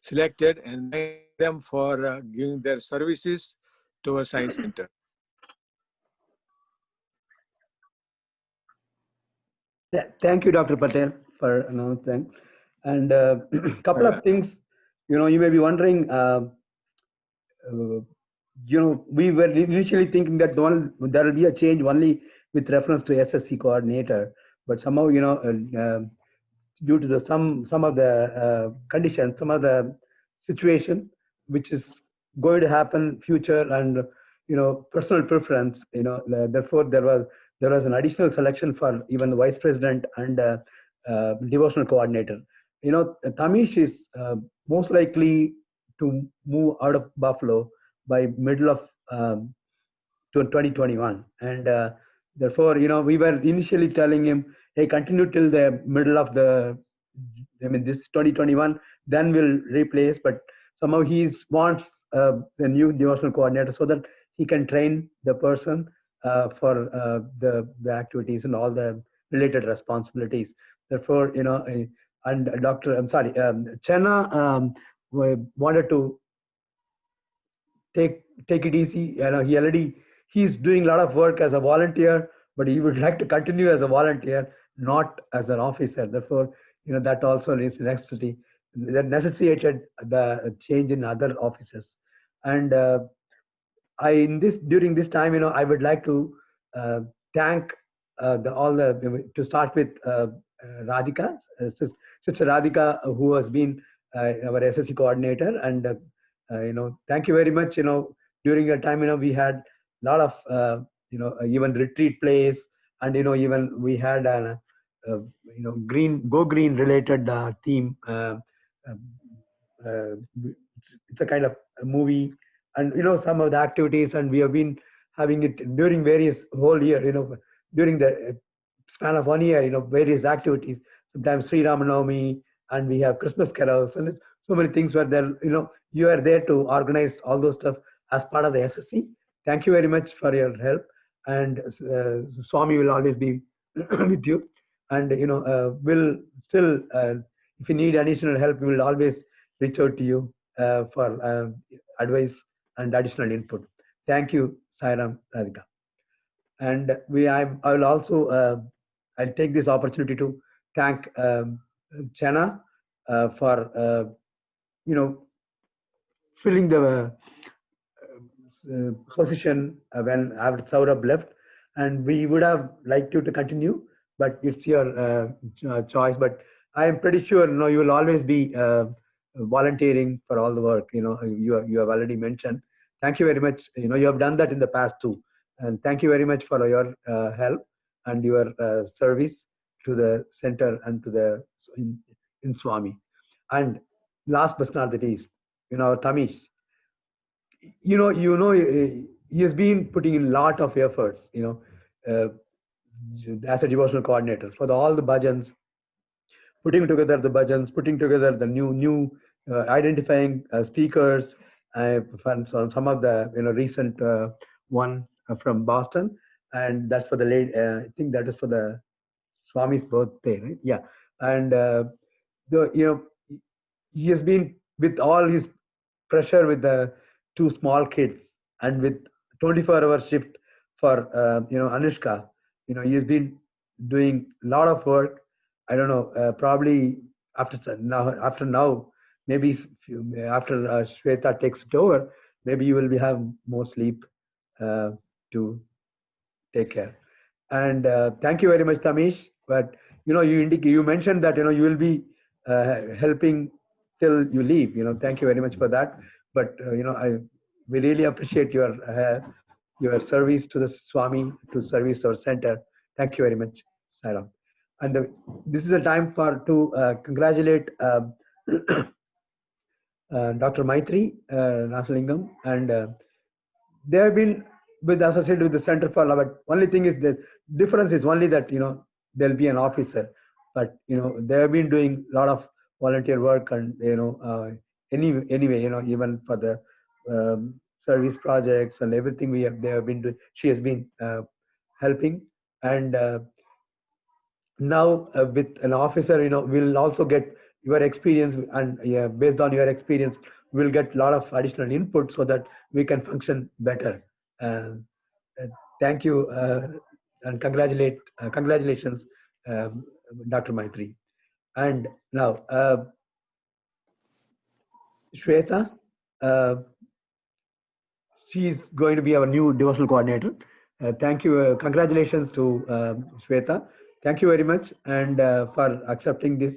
selected, and thank them for giving their services to our science center. Thank you, Dr. Patel, for announcing. And a couple of things, you may be wondering, we were initially thinking that there will be a change only with reference to SSC coordinator, but somehow, due to some of the conditions, some of the situation which is going to happen future, and personal preference, therefore there was an additional selection for even the vice president and devotional coordinator. Tamish is most likely to move out of Buffalo by middle of 2021, and therefore we were initially telling him, hey, continue till the middle of this 2021, then we'll replace. But somehow he wants the new devotional coordinator so that he can train the person for the activities and all the related responsibilities. Therefore, and Chenna wanted to take it easy. He's doing a lot of work as a volunteer, but he would like to continue as a volunteer, not as an officer. Therefore, that also is necessity that necessitated the change in other officers. And during this time, I would like to thank to start with Radhika, Sister Radhika, who has been our SSC coordinator, and thank you very much. During your time, we had a lot of even retreat plays, and even we had a Go Green related theme. It's a kind of a movie, and some of the activities, and we have been having it during various whole year. During the span of 1 year, various activities. Sometimes Sri Ramanavami, and we have Christmas carols, and so many things were there. You are there to organize all those stuff as part of the SSC. Thank you very much for your help, and Swami will always be with you. And we'll still, if you need additional help, we will always reach out to you for advice and additional input. Thank you, Sairam, Radhika. And I will also I'll take this opportunity to thank Chana for filling the position when after Saurabh left, and we would have liked you to continue, but it's your choice. But I am pretty sure you will always be volunteering for all the work. You have already mentioned. Thank you very much. You have done that in the past too, and thank you very much for your help and your service to the center and to the in Swami. And last but not the least, Tamish. He has been putting in a lot of efforts, as a devotional coordinator for all the bhajans, putting together the bhajans, putting together the new identifying speakers, from some of the recent one from Boston, and that's for the late. I think that is for the Swami's birthday, right? Yeah, and he has been with all his pressure with the two small kids and with 24-hour shift for Anushka. He has been doing a lot of work. I don't know, probably after now, maybe after Shweta takes it over, maybe you will have more sleep to take care. And thank you very much, Tamish. But you mentioned that you will be helping till you leave. Thank you very much for that. But we really appreciate your service to the Swami, to service our center. Thank you very much, Sairam. And this is a time to congratulate Dr. Maitri Nasalingam, and they have been associated with the Center for Love. Only thing is the difference is only that there'll be an officer, but they have been doing a lot of volunteer work, and anyway even for the service projects and everything they have been doing. She has been helping, and now with an officer, we'll also get your experience, and based on your experience, we'll get a lot of additional input so that we can function better. Thank you, and congratulations, Dr. Maitri. And now, Shweta, she is going to be our new devotional coordinator. Thank you. Congratulations to Shweta. Thank you very much, and for accepting this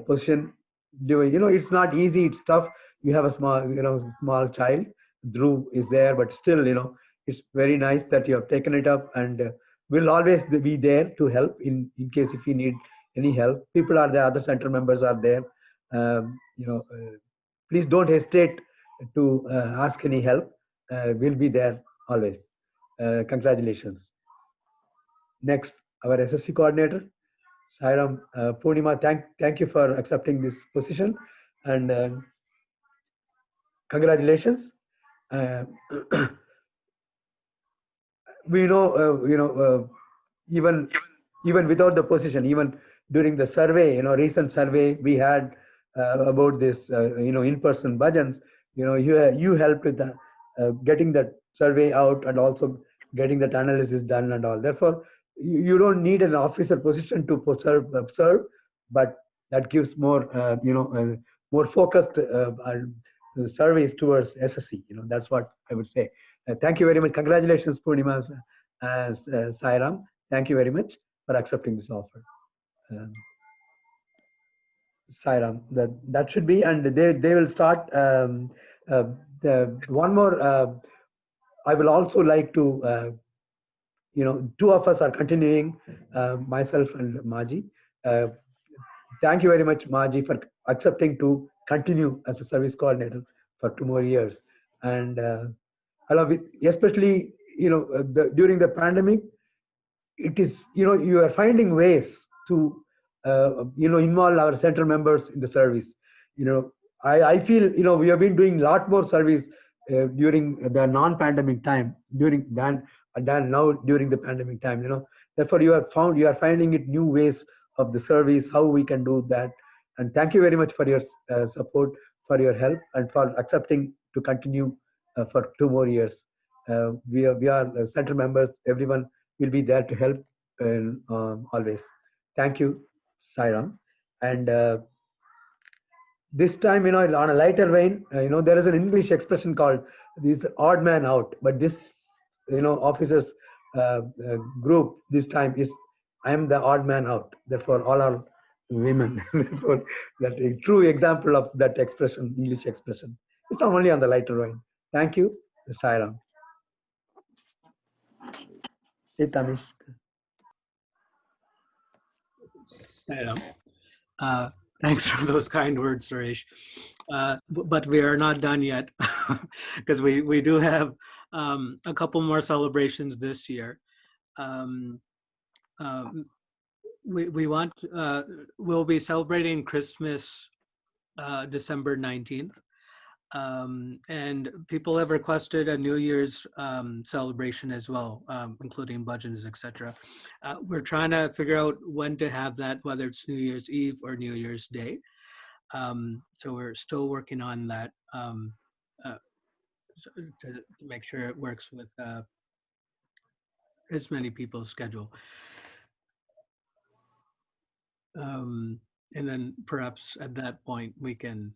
position. It's not easy. It's tough. You have a small child. Dhruv is there, but still, it's very nice that you have taken it up, and we'll always be there to help in case if you need any help. People are there. Other center members are there. Please don't hesitate to ask any help. We'll be there always. Congratulations. Next, our SSC coordinator, Sairam Purnima. Thank you for accepting this position, and congratulations. We know, even without the position, even during the survey, recent survey we had about this, in-person bhajans, you helped with the, getting that survey out, and also getting that analysis done and all. Therefore, you don't need an officer position to serve, but that gives more, more focused surveys towards SSC. That's what I would say. Thank you very much. Congratulations, Purnima, Sairam. Thank you very much for accepting this offer. Sairam, that should be, and they will start. One more. I will also like to, two of us are continuing, myself and Maji. Thank you very much, Maji, for accepting to continue as a service coordinator for 2 more years. And especially, during the pandemic, it is, you are finding ways to, involve our center members in the service. I feel, we have been doing a lot more service during the non-pandemic time, than now during the pandemic time. Therefore, you are finding it new ways of the service, how we can do that. And thank you very much for your support, for your help, and for accepting to continue for 2 more years. We are center members. Everyone will be there to help always. Thank you, Sairam. And this time, on a lighter vein, there is an English expression called "this odd man out." But this, officers group this time is, "I am the odd man out." Therefore, all are women. Therefore, that a true example of that expression, English expression. It's only on the lighter vein. Thank you, Sairam. Hey, Tamish. Sairam. Thanks for those kind words, Suresh. But we are not done yet, because we do have a couple more celebrations this year. Um, um, we'll be celebrating Christmas December 19th. And people have requested a New Year's celebration as well, including Bhajans, etc. We're trying to figure out when to have that, whether it's New Year's Eve or New Year's Day. So we're still working on that to make sure it works with as many people's schedule. And then perhaps at that point we can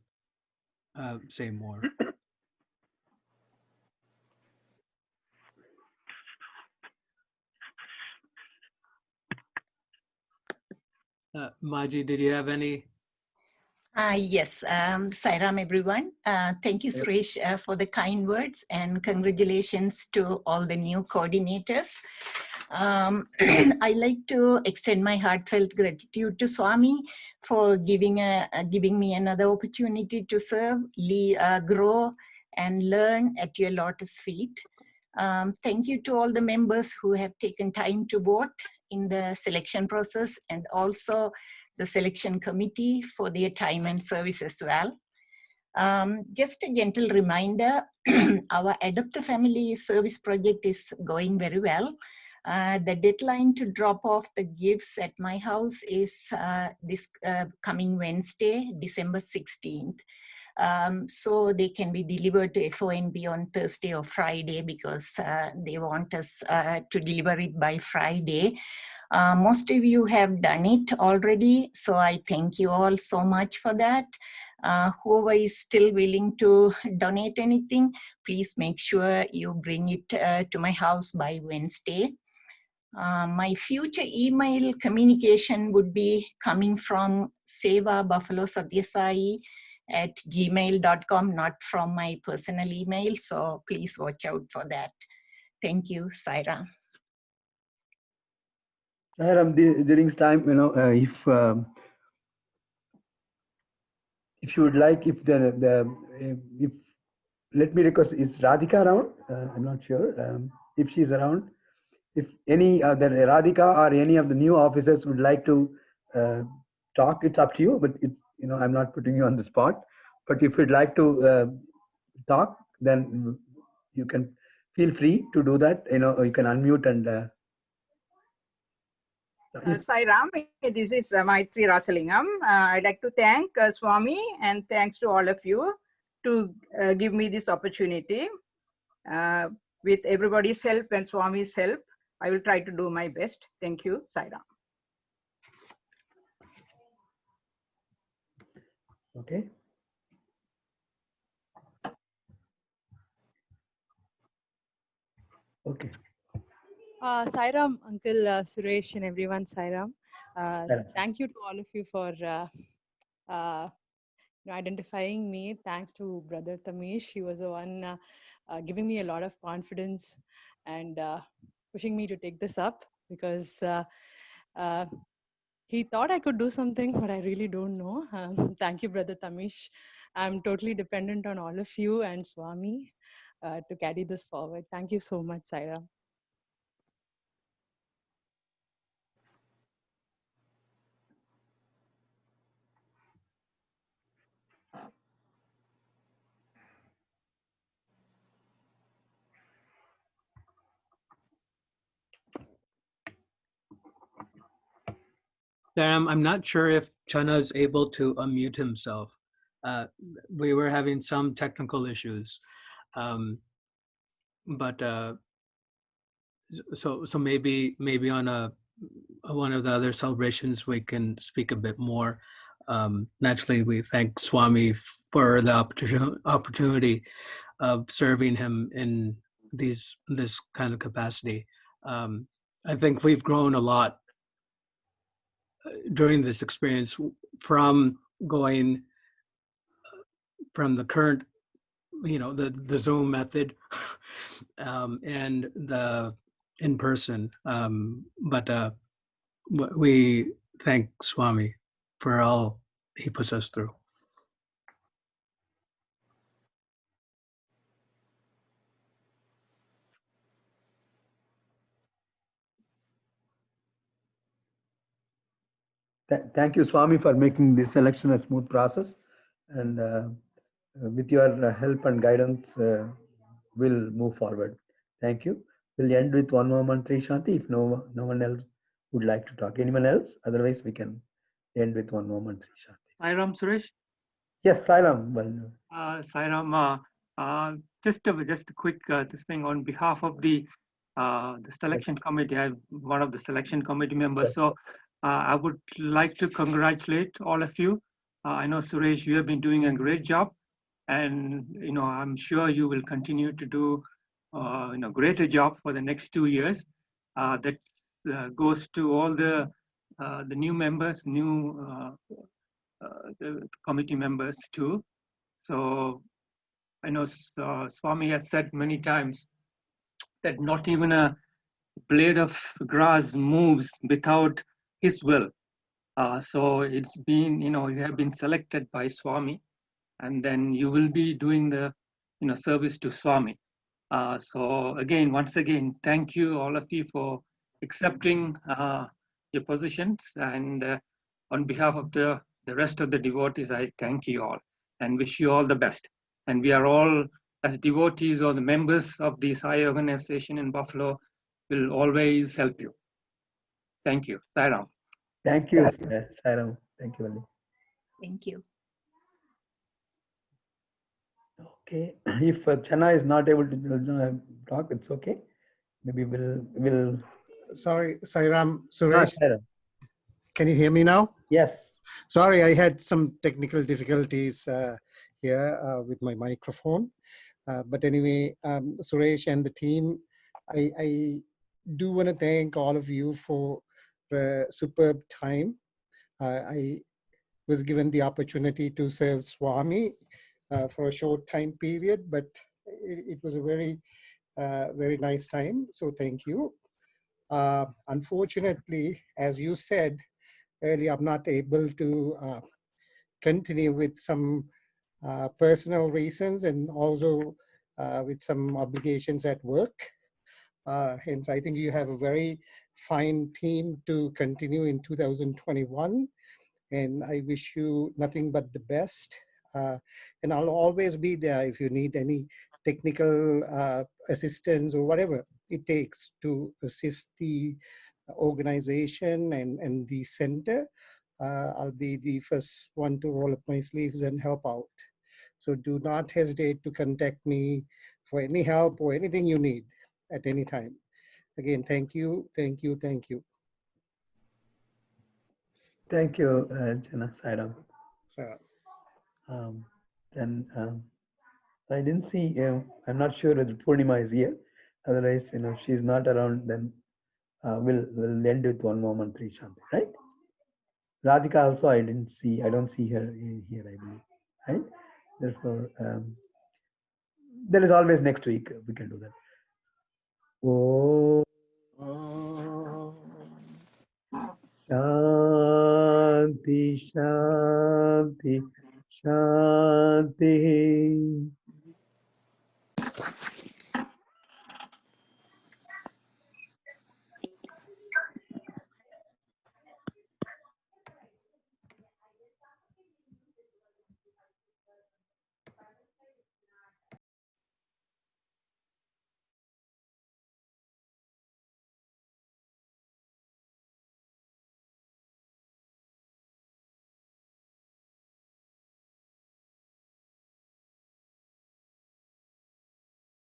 say more. Maji, did you have any? Yes, Sairam, everyone. Thank you, Suresh, for the kind words, and congratulations to all the new coordinators. I like to extend my heartfelt gratitude to Swami for giving me another opportunity to serve, grow, and learn at your lotus feet. Thank you to all the members who have taken time to vote in the selection process, and also the selection committee for their time and service as well. Just a gentle reminder, our Adopt a Family service project is going very well. The deadline to drop off the gifts at my house is this coming Wednesday, December 16th. So they can be delivered to FONB on Thursday or Friday, because they want us to deliver it by Friday. Most of you have done it already, so I thank you all so much for that. Whoever is still willing to donate anything, please make sure you bring it to my house by Wednesday. My future email communication would be coming from Seva Buffalo Satyasai at gmail.com, not from my personal email, so please watch out for that. Thank you, Saira. During this time, if you would like, if let me request, is Radhika around? I'm not sure if she's around. If any other Radhika or any of the new officers would like to talk, it's up to you. But it's, I'm not putting you on the spot. But if you'd like to talk, then you can feel free to do that. You can unmute and. Sairam, this is Maitri Rasalingam. I'd like to thank Swami, and thanks to all of you to give me this opportunity. With everybody's help and Swami's help, I will try to do my best. Thank you, Sairam. Okay. Okay. Sairam, Uncle Suresh and everyone, Sairam. Thank you to all of you for identifying me. Thanks to Brother Tamish. He was the one giving me a lot of confidence and pushing me to take this up, because he thought I could do something, but I really don't know. Thank you, Brother Tamish. I'm totally dependent on all of you and Swami to carry this forward. Thank you so much, Sairam. Sam, I'm not sure if Chana is able to unmute himself. We were having some technical issues, but so maybe on one of the other celebrations we can speak a bit more. Naturally, we thank Swami for the opportunity of serving him in this kind of capacity. I think we've grown a lot during this experience, from going from the current, the Zoom method and the in person. But we thank Swami for all he puts us through. Thank you, Swami, for making this selection a smooth process. And with your help and guidance, we'll move forward. Thank you. We'll end with one more mantra, Shanti, if no one else would like to talk. Anyone else? Otherwise, we can end with one more mantra, Shanti. Sairam, Suresh? Yes, Sairam. Well, Sairam, just a quick this thing on behalf of the selection committee. I'm one of the selection committee members, yes. so I would like to congratulate all of you. I know, Suresh, you have been doing a great job, and I'm sure you will continue to do greater job for the next 2 years. That goes to all the new members, the committee members too. So I know Swami has said many times that not even a blade of grass moves without his will. So it's been, you have been selected by Swami, and then you will be doing the, service to Swami. So again, once again, thank you all of you for accepting your positions, and on behalf of the rest of the devotees, I thank you all and wish you all the best. And we are all, as devotees or the members of the Sai organization in Buffalo, will always help you. Thank you. Sairam. Thank you, Sairam. Thank you, Ali. Thank you. Okay. If Chana is not able to talk, it's okay. Maybe we'll. Sorry, Sairam, Suresh. Sairam. Can you hear me now? Yes. Sorry, I had some technical difficulties here with my microphone. But anyway, Suresh and the team, I do want to thank all of you for the superb time. I was given the opportunity to serve Swami for a short time period, but it was a very, very nice time. So thank you. Unfortunately, as you said earlier, I'm not able to continue with some personal reasons and also with some obligations at work. Hence, I think you have a very fine team to continue in 2021. And I wish you nothing but the best. And I'll always be there if you need any technical assistance or whatever it takes to assist the organization and the center. I'll be the first one to roll up my sleeves and help out. So do not hesitate to contact me for any help or anything you need at any time. Again, thank you, thank you, thank you. Thank you, Chana, Sairam. So, Then I didn't see. I'm not sure if Purnima is here. Otherwise, she's not around. Then we'll end with one more mantra, Shanti, right? Radhika also I didn't see. I don't see her here, I believe, right? Therefore, there is always next week. We can do that. Oh. Shanti, Shanti, Shanti.